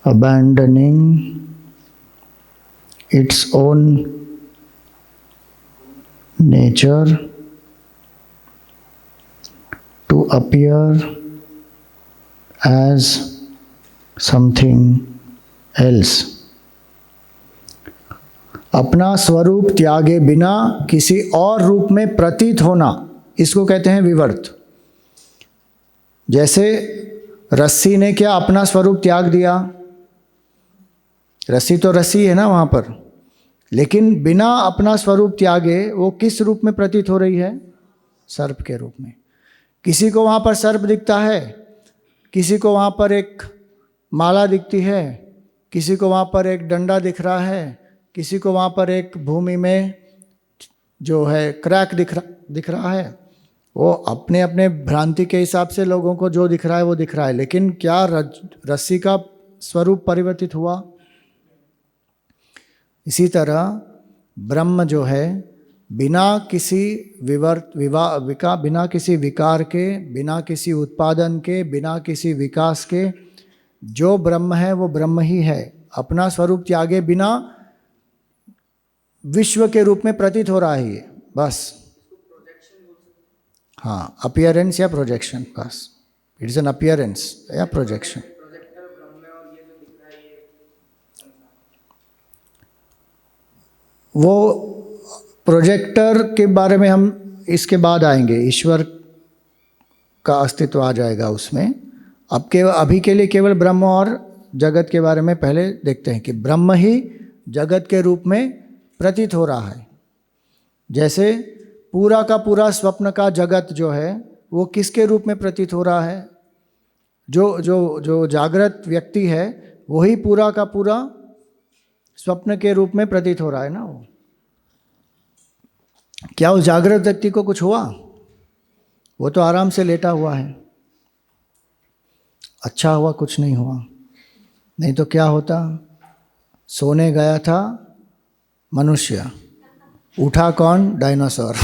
abandoning its own nature to appear as something else. अपना स्वरूप त्यागे बिना किसी और रूप में प्रतीत होना, इसको कहते हैं विवर्त। जैसे रस्सी ने क्या अपना स्वरूप त्याग दिया, रस्सी तो रस्सी है ना वहाँ पर, लेकिन बिना अपना स्वरूप त्यागे वो किस रूप में प्रतीत हो रही है? सर्प के रूप में। किसी को वहाँ पर सर्प दिखता है, किसी को वहाँ पर एक माला दिखती है, किसी को वहाँ पर एक डंडा दिख रहा है, किसी को वहाँ पर एक भूमि में जो है क्रैक दिख रहा है। वो अपने अपने भ्रांति के हिसाब से लोगों को जो दिख रहा है वो दिख रहा है, लेकिन क्या रस्सी का स्वरूप परिवर्तित हुआ? इसी तरह ब्रह्म जो है बिना किसी बिना किसी विकार के, बिना किसी उत्पादन के, बिना किसी विकास के, जो ब्रह्म है वो ब्रह्म ही है। अपना स्वरूप त्यागे बिना विश्व के रूप में प्रतीत हो रहा है ये, बस। हाँ, अपीयरेंस या प्रोजेक्शन, बस। इट इज एन अपीयरेंस या प्रोजेक्शन। वो प्रोजेक्टर के बारे में हम इसके बाद आएंगे, ईश्वर का अस्तित्व आ जाएगा उसमें। अभी के लिए केवल ब्रह्म और जगत के बारे में पहले देखते हैं कि ब्रह्म ही जगत के रूप में प्रतीत हो रहा है। जैसे पूरा का पूरा स्वप्न का जगत जो है वो किसके रूप में प्रतीत हो रहा है? जो जागृत व्यक्ति है वही पूरा का पूरा स्वप्न के रूप में प्रतीत हो रहा है ना। वो क्या उस जागृत व्यक्ति को कुछ हुआ? वो तो आराम से लेटा हुआ है। अच्छा हुआ कुछ नहीं हुआ, नहीं तो क्या होता? सोने गया था मनुष्य, उठा कौन? डायनासोर।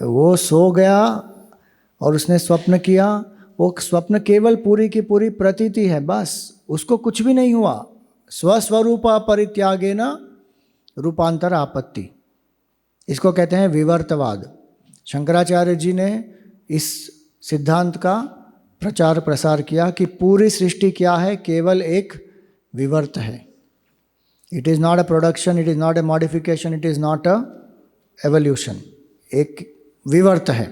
वो सो गया और उसने स्वप्न किया। वो स्वप्न केवल पूरी की पूरी प्रतीति है, बस। उसको कुछ भी नहीं हुआ। स्वस्वरूप परित्यागेन रूपांतर आपत्ति, इसको कहते हैं विवर्तवाद। शंकराचार्य जी ने इस सिद्धांत का प्रचार प्रसार किया कि पूरी सृष्टि क्या है? केवल एक विवर्त है। It is not a production, it is not a modification, it is not a evolution. एक विवर्त है।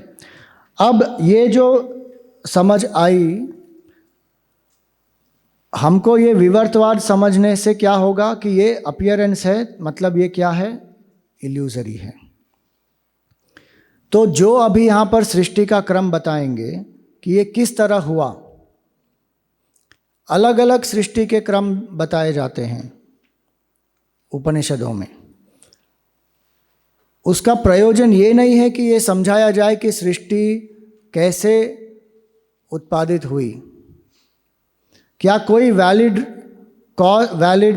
अब ये जो समझ आई, हमको ये विवर्तवाद समझने से क्या होगा कि ये अपीयरेंस है, मतलब ये क्या है? इल्यूजरी है। तो जो अभी यहाँ पर सृष्टि का क्रम बताएंगे कि ये किस तरह हुआ, अलग अलग सृष्टि के क्रम बताए जाते हैं उपनिषदों में। उसका प्रयोजन ये नहीं है कि ये समझाया जाए कि सृष्टि कैसे उत्पादित हुई। क्या कोई वैलिड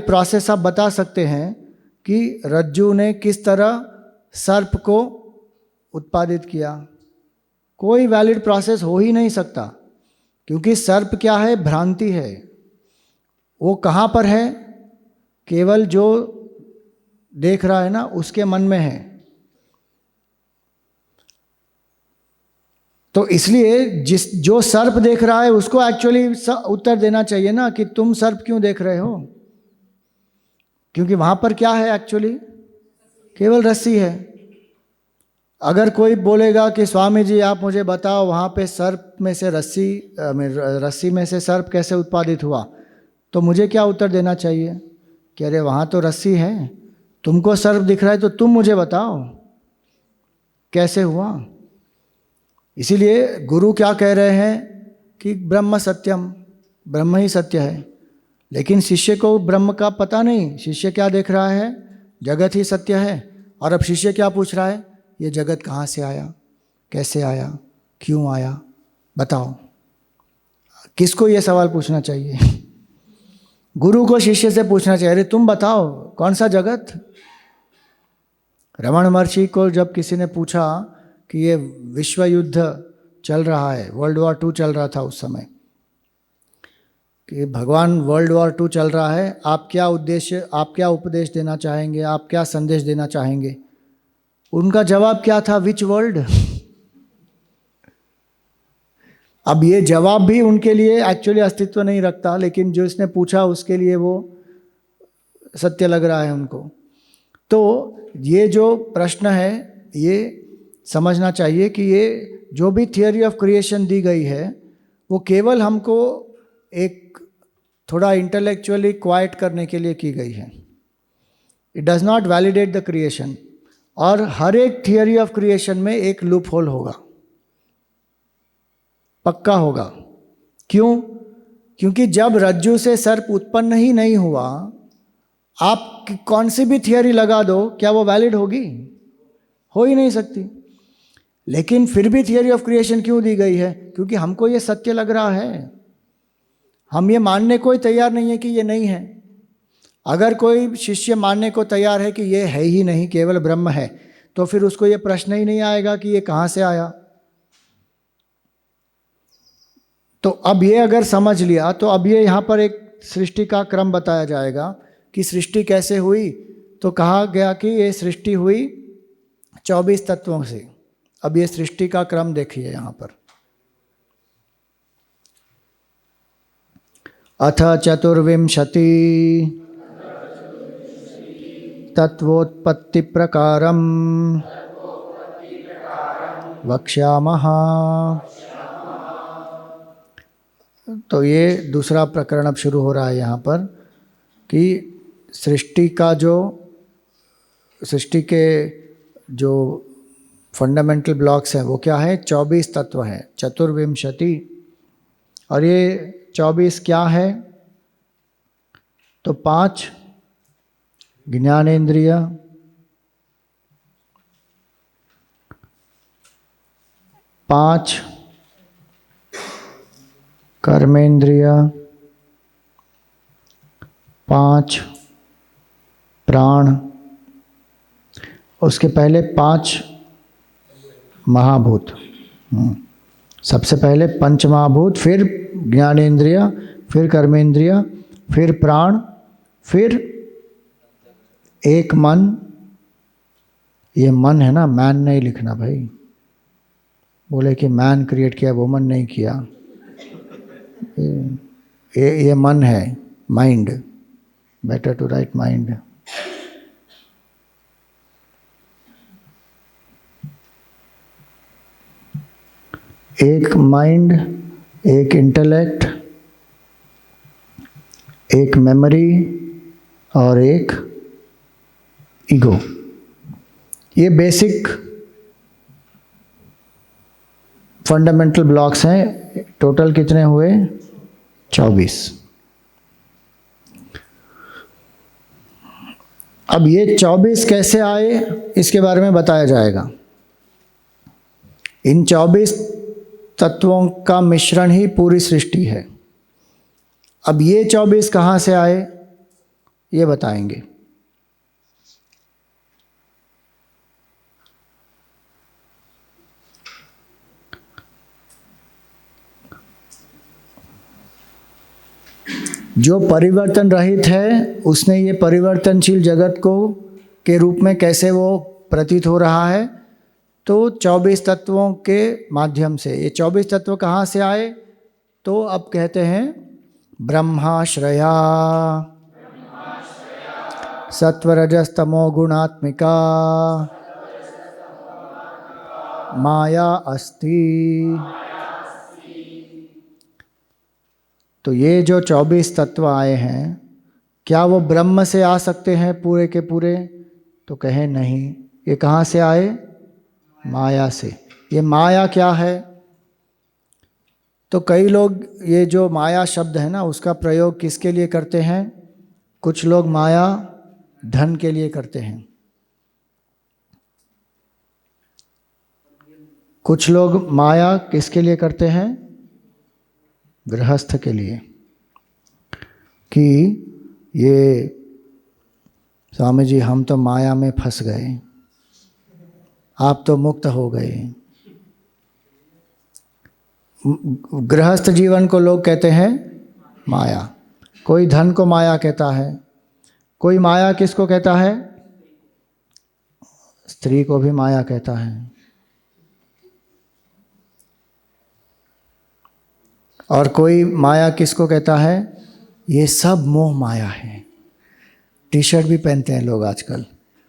प्रोसेस आप बता सकते हैं कि रज्जू ने किस तरह सर्प को उत्पादित किया? कोई वैलिड प्रोसेस हो ही नहीं सकता, क्योंकि सर्प क्या है? भ्रांति है। वो कहाँ पर है? केवल जो देख रहा है ना उसके मन में है। तो इसलिए जो सर्प देख रहा है उसको एक्चुअली उत्तर देना चाहिए ना कि तुम सर्प क्यों देख रहे हो, क्योंकि वहाँ पर क्या है? एक्चुअली केवल रस्सी है। अगर कोई बोलेगा कि स्वामी जी आप मुझे बताओ वहाँ पे सर्प में से रस्सी में से सर्प कैसे उत्पादित हुआ, तो मुझे क्या उत्तर देना चाहिए कि अरे वहाँ तो रस्सी है, तुमको सर्प दिख रहा है, तो तुम मुझे बताओ कैसे हुआ। इसीलिए गुरु क्या कह रहे हैं कि ब्रह्म सत्यम, ब्रह्म ही सत्य है। लेकिन शिष्य को ब्रह्म का पता नहीं। शिष्य क्या देख रहा है? जगत ही सत्य है। और अब शिष्य क्या पूछ रहा है? ये जगत कहाँ से आया, कैसे आया, क्यों आया, बताओ। किसको ये सवाल पूछना चाहिए? गुरु को शिष्य से पूछना चाहिए, अरे तुम बताओ कौन सा जगत, रमण महर्षि को जब किसी ने पूछा कि ये विश्व युद्ध चल रहा है, वर्ल्ड वॉर 2 चल रहा था उस समय, कि भगवान वर्ल्ड वॉर 2 चल रहा है, आप क्या उद्देश्य, आप क्या उपदेश देना चाहेंगे, आप क्या संदेश देना चाहेंगे? उनका जवाब क्या था? विच वर्ल्ड? अब ये जवाब भी उनके लिए एक्चुअली अस्तित्व नहीं रखता, लेकिन जो इसने पूछा उसके लिए वो सत्य लग रहा है उनको। तो ये जो प्रश्न है, ये समझना चाहिए कि ये जो भी थियोरी ऑफ क्रिएशन दी गई है वो केवल हमको एक थोड़ा इंटेलेक्चुअली क्वाइट करने के लिए की गई है। It does not validate the creation. और हर एक थियोरी ऑफ क्रिएशन में एक लूप होल होगा, पक्का होगा। क्यों? क्योंकि जब रज्जु से सर्प उत्पन्न ही नहीं हुआ, आप कौन सी भी थियोरी लगा दो, क्या वो वैलिड होगी? हो ही नहीं सकती। लेकिन फिर भी थियोरी ऑफ क्रिएशन क्यों दी गई है? क्योंकि हमको ये सत्य लग रहा है। हम ये मानने को ही तैयार नहीं है कि ये नहीं है। अगर कोई शिष्य मानने को तैयार है कि ये है ही नहीं, केवल ब्रह्म है, तो फिर उसको ये प्रश्न ही नहीं आएगा कि ये कहाँ से आया। तो अब ये अगर समझ लिया, तो अब ये यहाँ पर एक सृष्टि का क्रम बताया जाएगा कि सृष्टि कैसे हुई। तो कहा गया कि ये सृष्टि हुई 24 तत्वों से। अब ये सृष्टि का क्रम देखिए यहाँ पर। अथ चतुर्विंशति तत्वोत्पत्ति प्रकारम वक्ष्यामः। तो ये दूसरा प्रकरण अब शुरू हो रहा है यहाँ पर कि सृष्टि के जो फंडामेंटल ब्लॉक्स हैं वो क्या है? 24 तत्व हैं, चतुर्विंशति। और ये 24 क्या है? तो 5 ज्ञानेंद्रिय, 5 कर्मेंद्रिय, 5 प्राण, उसके पहले 5 महाभूत। सबसे पहले पंच महाभूत, फिर ज्ञानेंद्रिय, फिर कर्मेंद्रिय, फिर प्राण, फिर एक मन। ये मन है ना, मैन नहीं लिखना भाई। बोले कि मैन क्रिएट किया, वुमन नहीं किया। ये मन है, mind. Better to write mind. एक माइंड, एक इंटेलेक्ट, एक मेमोरी और एक ईगो। ये बेसिक फंडामेंटल ब्लॉक्स हैं। टोटल कितने हुए? 24। अब ये 24 कैसे आए, इसके बारे में बताया जाएगा। इन 24 तत्वों का मिश्रण ही पूरी सृष्टि है। अब ये 24 कहाँ से आए, ये बताएंगे। जो परिवर्तन रहित है, उसने ये परिवर्तनशील जगत को के रूप में कैसे वो प्रतीत हो रहा है? तो 24 तत्वों के माध्यम से। ये 24 तत्व कहाँ से आए? तो अब कहते हैं ब्रह्माश्रया सत्वरजस्तमो गुणात्मिका माया अस्ति। तो ये जो 24 तत्व आए हैं, क्या वो ब्रह्म से आ सकते हैं पूरे के पूरे? तो कहे नहीं। ये कहाँ से आए? माया से। ये माया क्या है? तो कई लोग ये जो माया शब्द है ना, उसका प्रयोग किसके लिए करते हैं? कुछ लोग माया धन के लिए करते हैं, कुछ लोग माया किसके लिए करते हैं? गृहस्थ के लिए। कि ये स्वामी जी हम तो माया में फंस गए, आप तो मुक्त हो गए। गृहस्थ जीवन को लोग कहते हैं माया। कोई धन को माया कहता है, कोई माया किसको कहता है? स्त्री को भी माया कहता है। और कोई माया किसको कहता है? ये सब मोह माया है। टी शर्ट भी पहनते हैं लोग आजकल,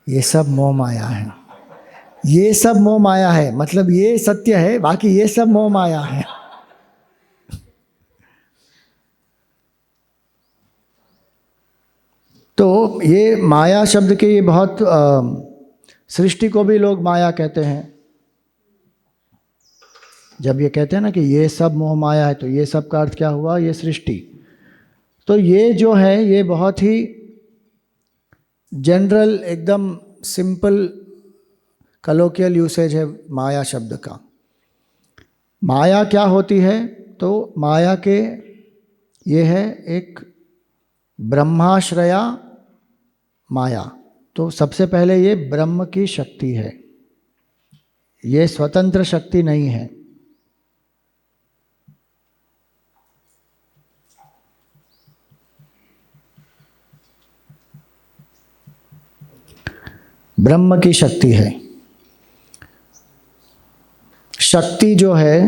ये सब मोह माया है। ये सब मोह माया है मतलब ये सत्य है, बाकी ये सब मोह माया है। तो ये माया शब्द के ये बहुत सृष्टि को भी लोग माया कहते हैं। जब ये कहते हैं ना कि ये सब मोह माया है, तो ये सब का अर्थ क्या हुआ? ये सृष्टि। तो ये जो है ये बहुत ही जनरल, एकदम सिंपल कलोकियल यूसेज है माया शब्द का। माया क्या होती है? तो माया के ये है एक ब्रह्माश्रया माया। तो सबसे पहले ये ब्रह्म की शक्ति है, ये स्वतंत्र शक्ति नहीं है। ब्रह्म की शक्ति है। शक्ति जो है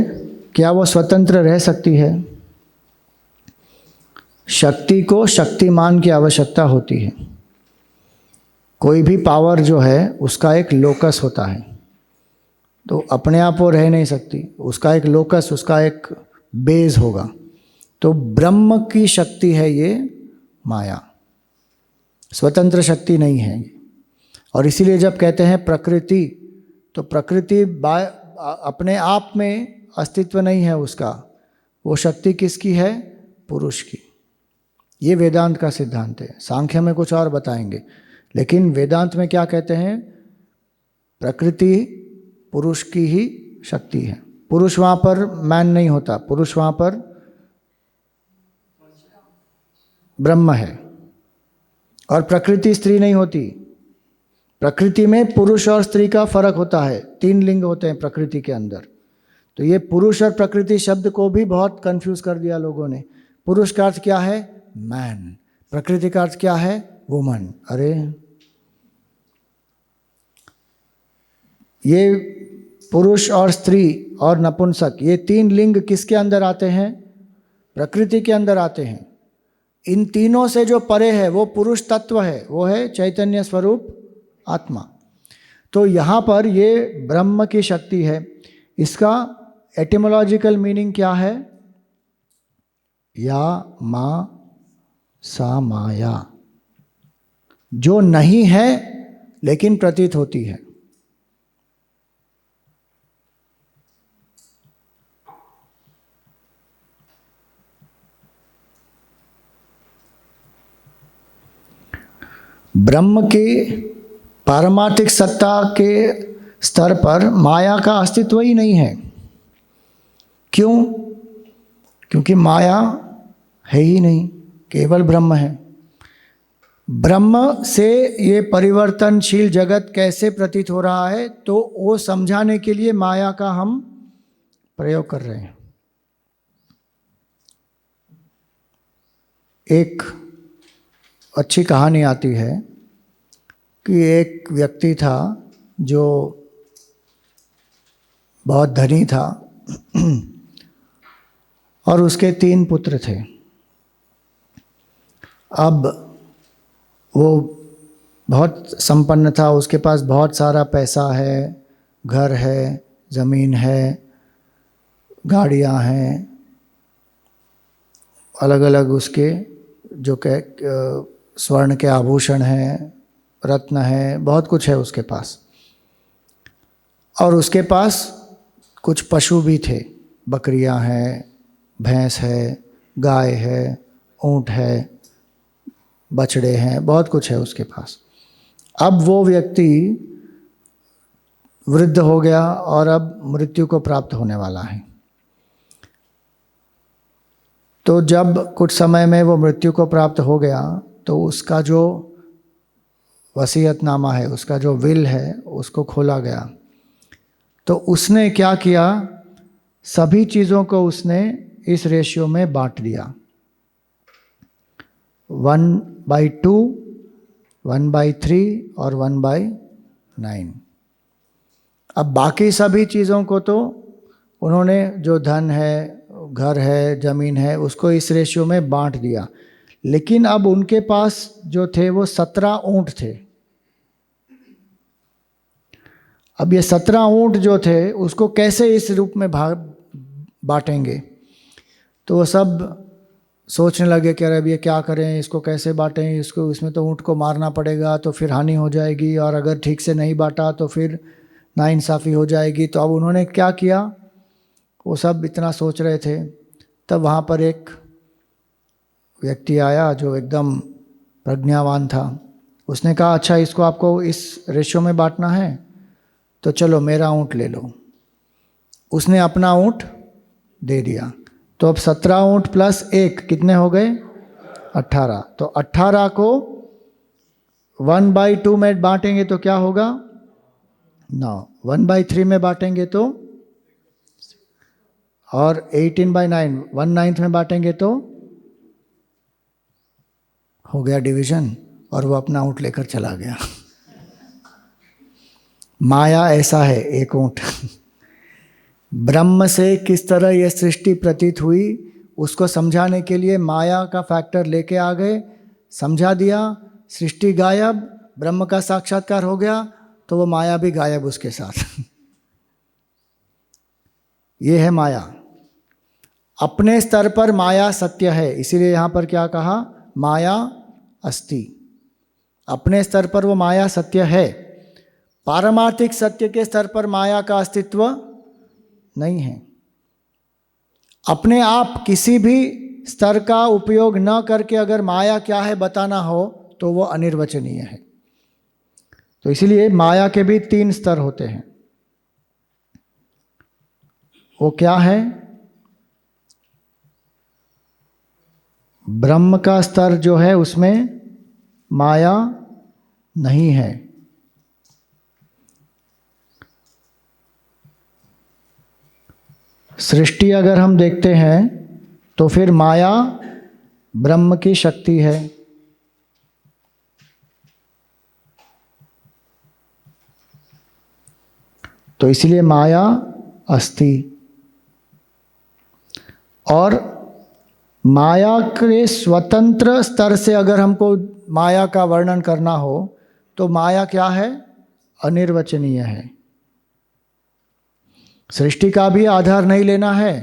क्या वो स्वतंत्र रह सकती है? शक्ति को शक्तिमान की आवश्यकता होती है। कोई भी पावर जो है उसका एक लोकस होता है, तो अपने आप वो रह नहीं सकती, उसका एक लोकस, उसका एक बेस होगा। तो ब्रह्म की शक्ति है ये माया, स्वतंत्र शक्ति नहीं है। और इसीलिए जब कहते हैं प्रकृति, तो प्रकृति अपने आप में अस्तित्व नहीं है उसका, वो शक्ति किसकी है? पुरुष की। ये वेदांत का सिद्धांत है। सांख्य में कुछ और बताएंगे, लेकिन वेदांत में क्या कहते हैं? प्रकृति पुरुष की ही शक्ति है। पुरुष वहाँ पर मैन नहीं होता, पुरुष वहाँ पर ब्रह्म है। और प्रकृति स्त्री नहीं होती। प्रकृति में पुरुष और स्त्री का फर्क होता है, 3 लिंग होते हैं प्रकृति के अंदर। तो ये पुरुष और प्रकृति शब्द को भी बहुत कंफ्यूज कर दिया लोगों ने। पुरुष का अर्थ क्या है? मैन। प्रकृति का अर्थ क्या है? वुमन। अरे ये पुरुष और स्त्री और नपुंसक, ये 3 लिंग किसके अंदर आते हैं? प्रकृति के अंदर आते हैं। इन तीनों से जो परे है वो पुरुष तत्व है, वो है चैतन्य स्वरूप आत्मा। तो यहाँ पर ये ब्रह्म की शक्ति है। इसका एटिमोलॉजिकल मीनिंग क्या है? या मा सा माया, जो नहीं है लेकिन प्रतीत होती है। ब्रह्म के पारमार्थिक सत्ता के स्तर पर माया का अस्तित्व ही नहीं है। क्यों? क्योंकि माया है ही नहीं, केवल ब्रह्म है। ब्रह्म से ये परिवर्तनशील जगत कैसे प्रतीत हो रहा है, तो वो समझाने के लिए माया का हम प्रयोग कर रहे हैं। एक अच्छी कहानी आती है कि एक व्यक्ति था जो बहुत धनी था और उसके 3 पुत्र थे। अब वो बहुत संपन्न था, उसके पास बहुत सारा पैसा है, घर है, ज़मीन है, गाड़ियाँ हैं, अलग अलग उसके जो स्वर्ण के आभूषण हैं, रत्न है, बहुत कुछ है उसके पास। और उसके पास कुछ पशु भी थे, बकरियां हैं, भैंस है, गाय है, ऊँट है, बछड़े हैं, बहुत कुछ है उसके पास। अब वो व्यक्ति वृद्ध हो गया और अब मृत्यु को प्राप्त होने वाला है। तो जब कुछ समय में वो मृत्यु को प्राप्त हो गया, तो उसका जो वसीयतनामा है, उसका जो विल है, उसको खोला गया। तो उसने क्या किया, सभी चीज़ों को उसने इस रेशियो में बांट दिया, 1/2, 1/3 और 1/9। अब बाकी सभी चीज़ों को तो उन्होंने, जो धन है, घर है, ज़मीन है, उसको इस रेशियो में बांट दिया। लेकिन अब उनके पास जो थे वो 17 ऊँट थे। अब ये 17 ऊँट जो थे उसको कैसे इस रूप में बांटेंगे, तो वो सब सोचने लगे कि अरे अब ये क्या करें, इसको कैसे बांटें, इसको, इसमें तो ऊँट को मारना पड़ेगा तो फिर हानि हो जाएगी, और अगर ठीक से नहीं बांटा तो फिर नाइंसाफ़ी हो जाएगी। तो अब उन्होंने क्या किया, वो सब इतना सोच रहे थे, तब वहाँ पर एक व्यक्ति आया जो एकदम प्रज्ञावान था। उसने कहा अच्छा इसको आपको इस रेशियो में बांटना है तो चलो मेरा ऊँट ले लो। उसने अपना ऊँट दे दिया। तो अब 17 ऊँट प्लस 1 कितने हो गए, 18। तो 18 को 1/2 में बांटेंगे तो क्या होगा, 9। 1/3 में बांटेंगे तो, और 18/9 1/9 में बांटेंगे तो हो गया डिवीजन, और वो अपना ऊँट लेकर चला गया। माया ऐसा है, एक ऊँट। ब्रह्म से किस तरह यह सृष्टि प्रतीत हुई उसको समझाने के लिए माया का फैक्टर लेके आ गए, समझा दिया, सृष्टि गायब, ब्रह्म का साक्षात्कार हो गया, तो वो माया भी गायब उसके साथ। ये है माया। अपने स्तर पर माया सत्य है, इसीलिए यहाँ पर क्या कहा, माया अस्ति। अपने स्तर पर वो माया सत्य है, पारमार्थिक सत्य के स्तर पर माया का अस्तित्व नहीं है। अपने आप किसी भी स्तर का उपयोग न करके अगर माया क्या है बताना हो तो वो अनिर्वचनीय है। तो इसीलिए माया के भी 3 स्तर होते हैं। वो क्या है, ब्रह्म का स्तर जो है उसमें माया नहीं है। सृष्टि अगर हम देखते हैं तो फिर माया ब्रह्म की शक्ति है। तो इसलिए माया अस्ति। और माया के स्वतंत्र स्तर से अगर हमको माया का वर्णन करना हो तो माया क्या है, अनिर्वचनीय है। सृष्टि का भी आधार नहीं लेना है,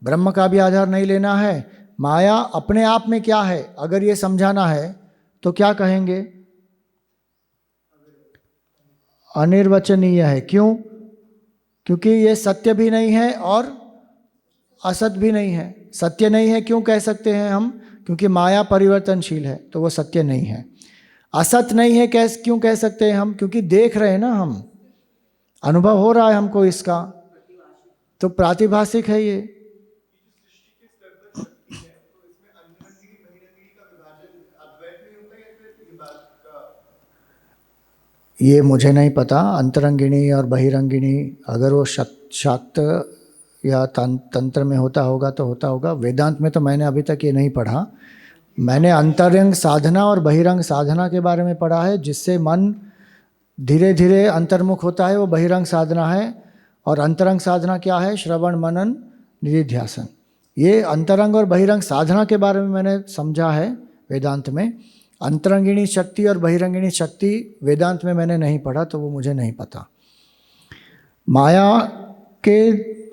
ब्रह्म का भी आधार नहीं लेना है। माया अपने आप में क्या है अगर ये समझाना है तो क्या कहेंगे, अनिर्वचनीय है। क्यों, क्योंकि ये सत्य भी नहीं है और असत भी नहीं है। सत्य नहीं है क्यों कह सकते हैं हम, क्योंकि माया परिवर्तनशील है तो वो सत्य नहीं है। असत नहीं है क्यों कह सकते हैं हम, क्योंकि देख रहे हैं ना हम, अनुभव हो रहा है हमको इसका, तो प्रातिभाषिक है ये। ये मुझे नहीं पता, अंतरंगिणी और बहिरंगिणी अगर वो शाक्त या तंत्र में होता होगा तो होता होगा। वेदांत में तो मैंने अभी तक ये नहीं पढ़ा। मैंने अंतरंग साधना और बहिरंग साधना के बारे में पढ़ा है, जिससे मन धीरे धीरे अंतर्मुख होता है, वो बहिरंग साधना है। और अंतरंग साधना क्या है, श्रवण मनन निधिध्यासन। ये अंतरंग और बहिरंग साधना के बारे में मैंने समझा है वेदांत में। अंतरंगिणी शक्ति और बहिरंगिणी शक्ति वेदांत में मैंने नहीं पढ़ा, तो वो मुझे नहीं पता। माया के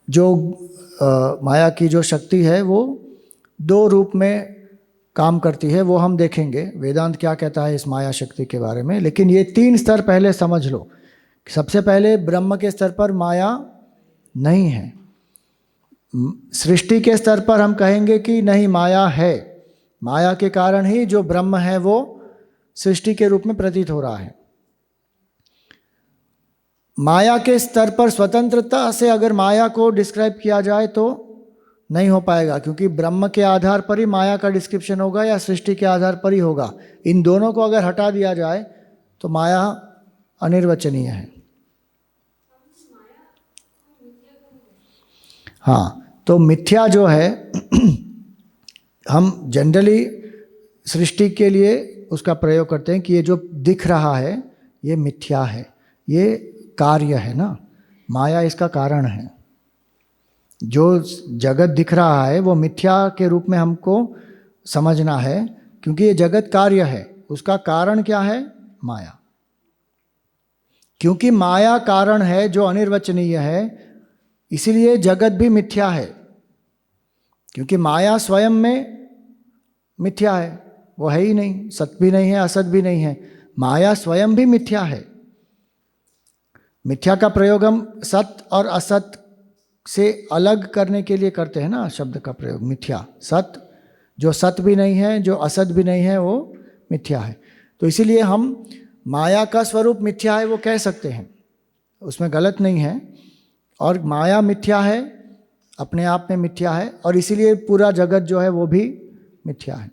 माया की जो शक्ति है वो 2 रूप में काम करती है, वो हम देखेंगे वेदांत क्या कहता है इस माया शक्ति के बारे में। लेकिन ये 3 स्तर पहले समझ लो। सबसे पहले ब्रह्म के स्तर पर माया नहीं है। सृष्टि के स्तर पर हम कहेंगे कि नहीं, माया है। माया के कारण ही जो ब्रह्म है वो सृष्टि के रूप में प्रतीत हो रहा है। माया के स्तर पर स्वतंत्रता से अगर माया को डिस्क्राइब किया जाए तो नहीं हो पाएगा, क्योंकि ब्रह्म के आधार पर ही माया का डिस्क्रिप्शन होगा या सृष्टि के आधार पर ही होगा। इन दोनों को अगर हटा दिया जाए तो माया अनिर्वचनीय है। हाँ, तो मिथ्या जो है हम जनरली सृष्टि के लिए उसका प्रयोग करते हैं कि ये जो दिख रहा है ये मिथ्या है, ये कार्य है ना, माया इसका कारण है। जो जगत दिख रहा है वो मिथ्या के रूप में हमको समझना है, क्योंकि ये जगत कार्य है, उसका कारण क्या है? माया। क्योंकि माया कारण है जो अनिर्वचनीय है, इसीलिए जगत भी मिथ्या है। क्योंकि माया स्वयं में मिथ्या है, वो है ही नहीं, सत भी नहीं है, असत भी नहीं है, माया स्वयं भी मिथ्या है। मिथ्या का प्रयोग हम सत और असत से अलग करने के लिए करते हैं ना, शब्द का प्रयोग मिथ्या, सत, जो सत भी नहीं है, जो असत भी नहीं है, वो मिथ्या है। तो इसीलिए हम माया का स्वरूप मिथ्या है वो कह सकते हैं, उसमें गलत नहीं है। और माया मिथ्या है, अपने आप में मिथ्या है, और इसीलिए पूरा जगत जो है वो भी मिथ्या है।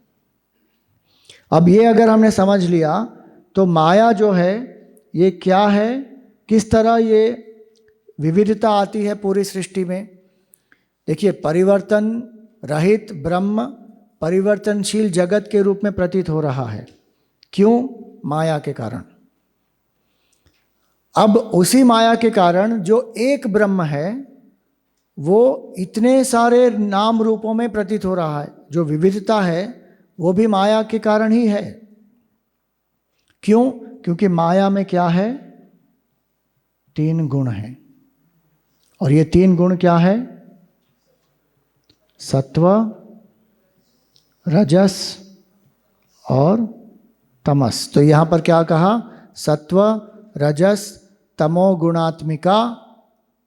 अब ये अगर हमने समझ लिया तो माया जो है ये क्या है, किस तरह ये विविधता आती है पूरी सृष्टि में। देखिए, परिवर्तन रहित ब्रह्म परिवर्तनशील जगत के रूप में प्रतीत हो रहा है। क्यों? माया के कारण। अब उसी माया के कारण जो एक ब्रह्म है वो इतने सारे नाम रूपों में प्रतीत हो रहा है। जो विविधता है वो भी माया के कारण ही है। क्यों? क्योंकि माया में क्या है? 3 गुण हैं। और ये 3 गुण क्या है? सत्व, रजस और तमस। तो यहां पर क्या कहा? सत्व, रजस, तमो गुणात्मिका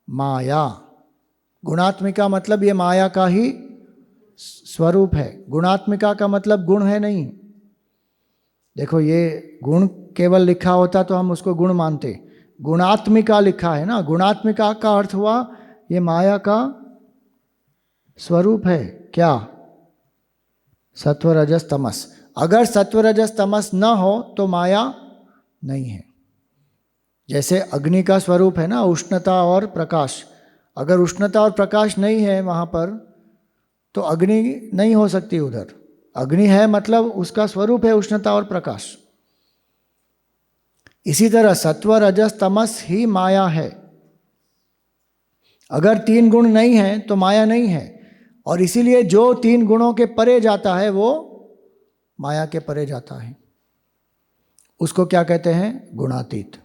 माया। गुणात्मिका मतलब ये माया का ही स्वरूप है। गुणात्मिका का मतलब गुण है नहीं। देखो, ये गुण केवल लिखा होता तो हम उसको गुण मानते, गुणात्मिका लिखा है ना। गुणात्मिका का अर्थ हुआ ये माया का स्वरूप है। क्या? सत्व, रजस, तमस। अगर सत्व, रजस, तमस न हो तो माया नहीं है। जैसे अग्नि का स्वरूप है ना, उष्णता और प्रकाश। अगर उष्णता और प्रकाश नहीं है वहाँ पर तो अग्नि नहीं हो सकती उधर। अग्नि है मतलब उसका स्वरूप है उष्णता और प्रकाश। इसी तरह सत्व, रजस, तमस ही माया है। अगर 3 गुण नहीं हैं तो माया नहीं है। और इसीलिए जो 3 गुणों के परे जाता है वो माया के परे जाता है। उसको क्या कहते हैं? गुणातीत।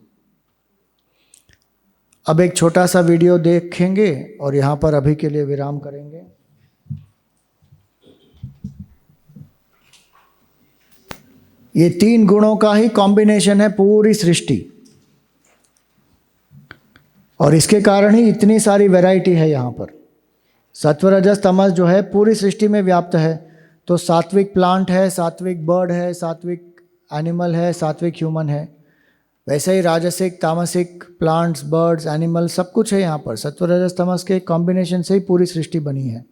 अब एक छोटा सा वीडियो देखेंगे और यहाँ पर अभी के लिए विराम करेंगे। ये 3 गुणों का ही कॉम्बिनेशन है पूरी सृष्टि, और इसके कारण ही इतनी सारी वैरायटी है यहाँ पर। सत्व, रजस, तमस जो है पूरी सृष्टि में व्याप्त है। तो सात्विक प्लांट है, सात्विक बर्ड है, सात्विक एनिमल है, सात्विक ह्यूमन है। वैसे ही राजसिक, तामसिक प्लांट्स, बर्ड्स, एनिमल सब कुछ है यहाँ पर। सत्व, रजस, तमस के कॉम्बिनेशन से ही पूरी सृष्टि बनी है।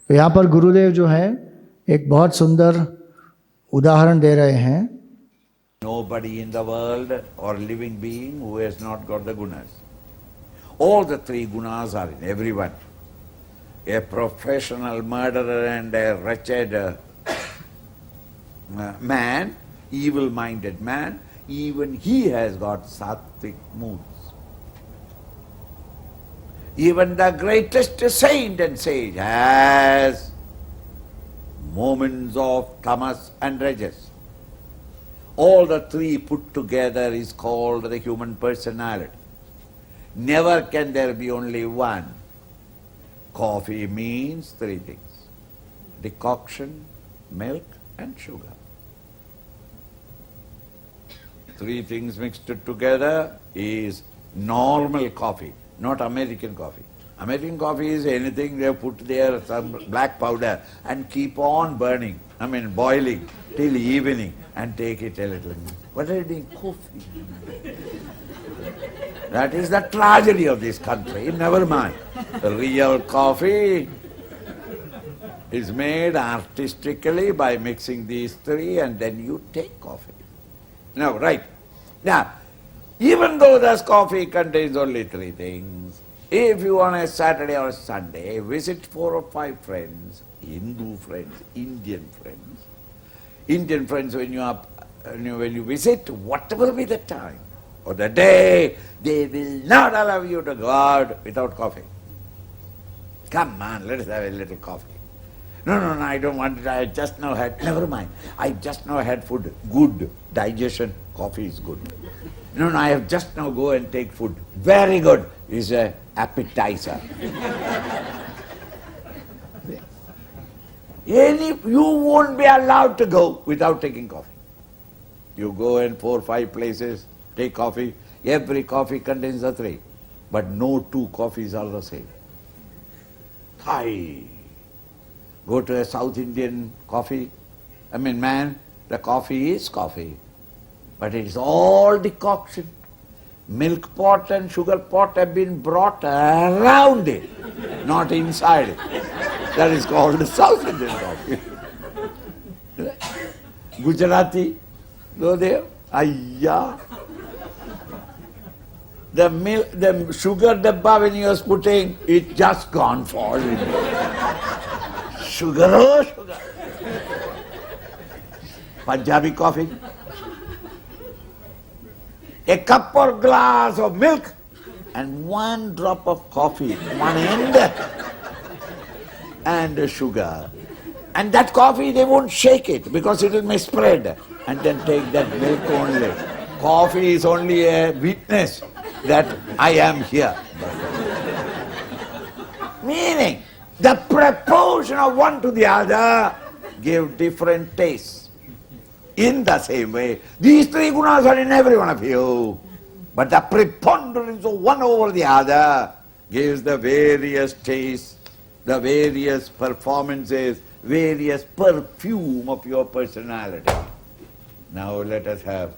तो यहाँ पर गुरुदेव जो है एक बहुत सुंदर उदाहरण दे रहे हैं। Nobody in the world or living being who has not got the gunas. All the 3 gunas are in everyone. A professional murderer and a wretched man, evil-minded man, even he has got sattvic moods. Even the greatest saint and sage has moments of tamas and rajas. All the 3 put together is called the human personality. Never can there be only one. Coffee means 3 things: decoction, milk and sugar. 3 things mixed together is normal coffee, not American coffee. American coffee is anything they put there some black powder and keep on burning, boiling till evening and take it a little. What are you doing? Coffee. That is the tragedy of this country. Never mind. Real coffee is made artistically by mixing these 3 and then you take coffee. Now, right. Now, Even though this coffee contains only 3 things, if you on a Saturday or Sunday visit 4 or 5 friends, Hindu friends, Indian friends, when you visit, whatever be the time or the day, they will not allow you to go out without coffee. Come on, let us have a little coffee. No, I don't want it. I just now had, never mind. I just now had food. Good. Digestion, coffee is good. No, I have just now go and take food. Very good. Is a appetizer. You won't be allowed to go without taking coffee. You go in 4 or 5 places, take coffee. Every coffee contains the 3. But no 2 coffees are the same. Thai. Go to a South Indian coffee. The coffee is coffee. But it is all decoction. Milk pot and sugar pot have been brought around it, not inside it. That is called the South Indian coffee. Gujarati, go there. Ayya. The sugar dabba when you was putting, it just gone falling. Sugar, oh sugar. Punjabi coffee. A cup or glass of milk and 1 drop of coffee, one end, and sugar. And that coffee, they won't shake it because it will spread. And then take that milk only. Coffee is only a witness that I am here. Meaning, the proportion of one to the other give different tastes. In the same way, these 3 gunas are in every one of you. But the preponderance of one over the other gives the various tastes, the various performances, various perfume of your personality. Now let us have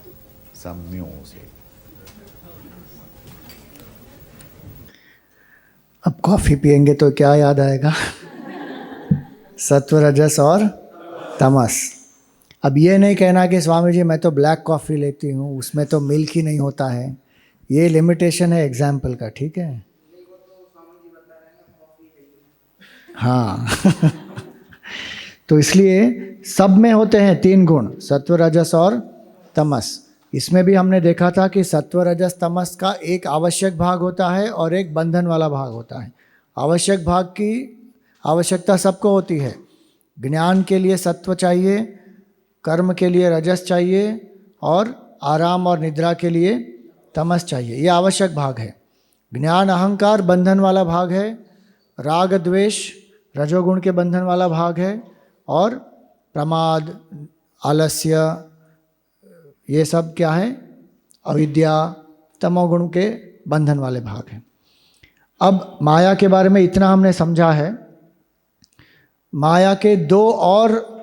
some music. अब कॉफ़ी पियेंगे तो क्या याद आएगा? सत्व, रजस और तमस। अब ये नहीं कहना कि स्वामी जी मैं तो ब्लैक कॉफ़ी लेती हूँ, उसमें तो मिल्क ही नहीं होता है। ये लिमिटेशन है एग्जाम्पल का, ठीक है? हाँ तो इसलिए सब में होते हैं 3 गुण, सत्व, रजस और तमस। इसमें भी हमने देखा था कि सत्व, रजस, तमस का एक आवश्यक भाग होता है और एक बंधन वाला भाग होता है। आवश्यक भाग की आवश्यकता सबको होती है। ज्ञान के लिए सत्व चाहिए, कर्म के लिए रजस चाहिए और आराम और निद्रा के लिए तमस चाहिए। ये आवश्यक भाग है। ज्ञान अहंकार बंधन वाला भाग है, राग द्वेष रजोगुण के बंधन वाला भाग है और प्रमाद आलस्य ये सब क्या है? अविद्या तमोगुण के बंधन वाले भाग हैं। अब माया के बारे में इतना हमने समझा है। माया के 2 और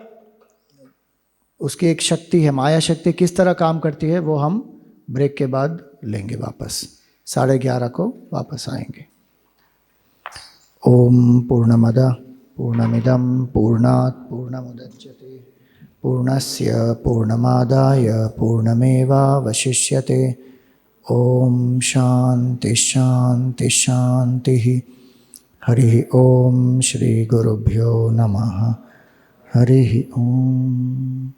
उसकी एक शक्ति है। माया शक्ति किस तरह काम करती है वो हम ब्रेक के बाद लेंगे वापस। 11:30 को वापस आएंगे। ओम पूर्णमद पूर्णमिदं पूर्णात् पूर्णमुदच्यते पूर्णस्य पूर्णमादाय पूर्णमेवावशिष्यते। ओम शांति शांति शांति। हरि ओम श्री गुरुभ्यो नमः। हरि ओम।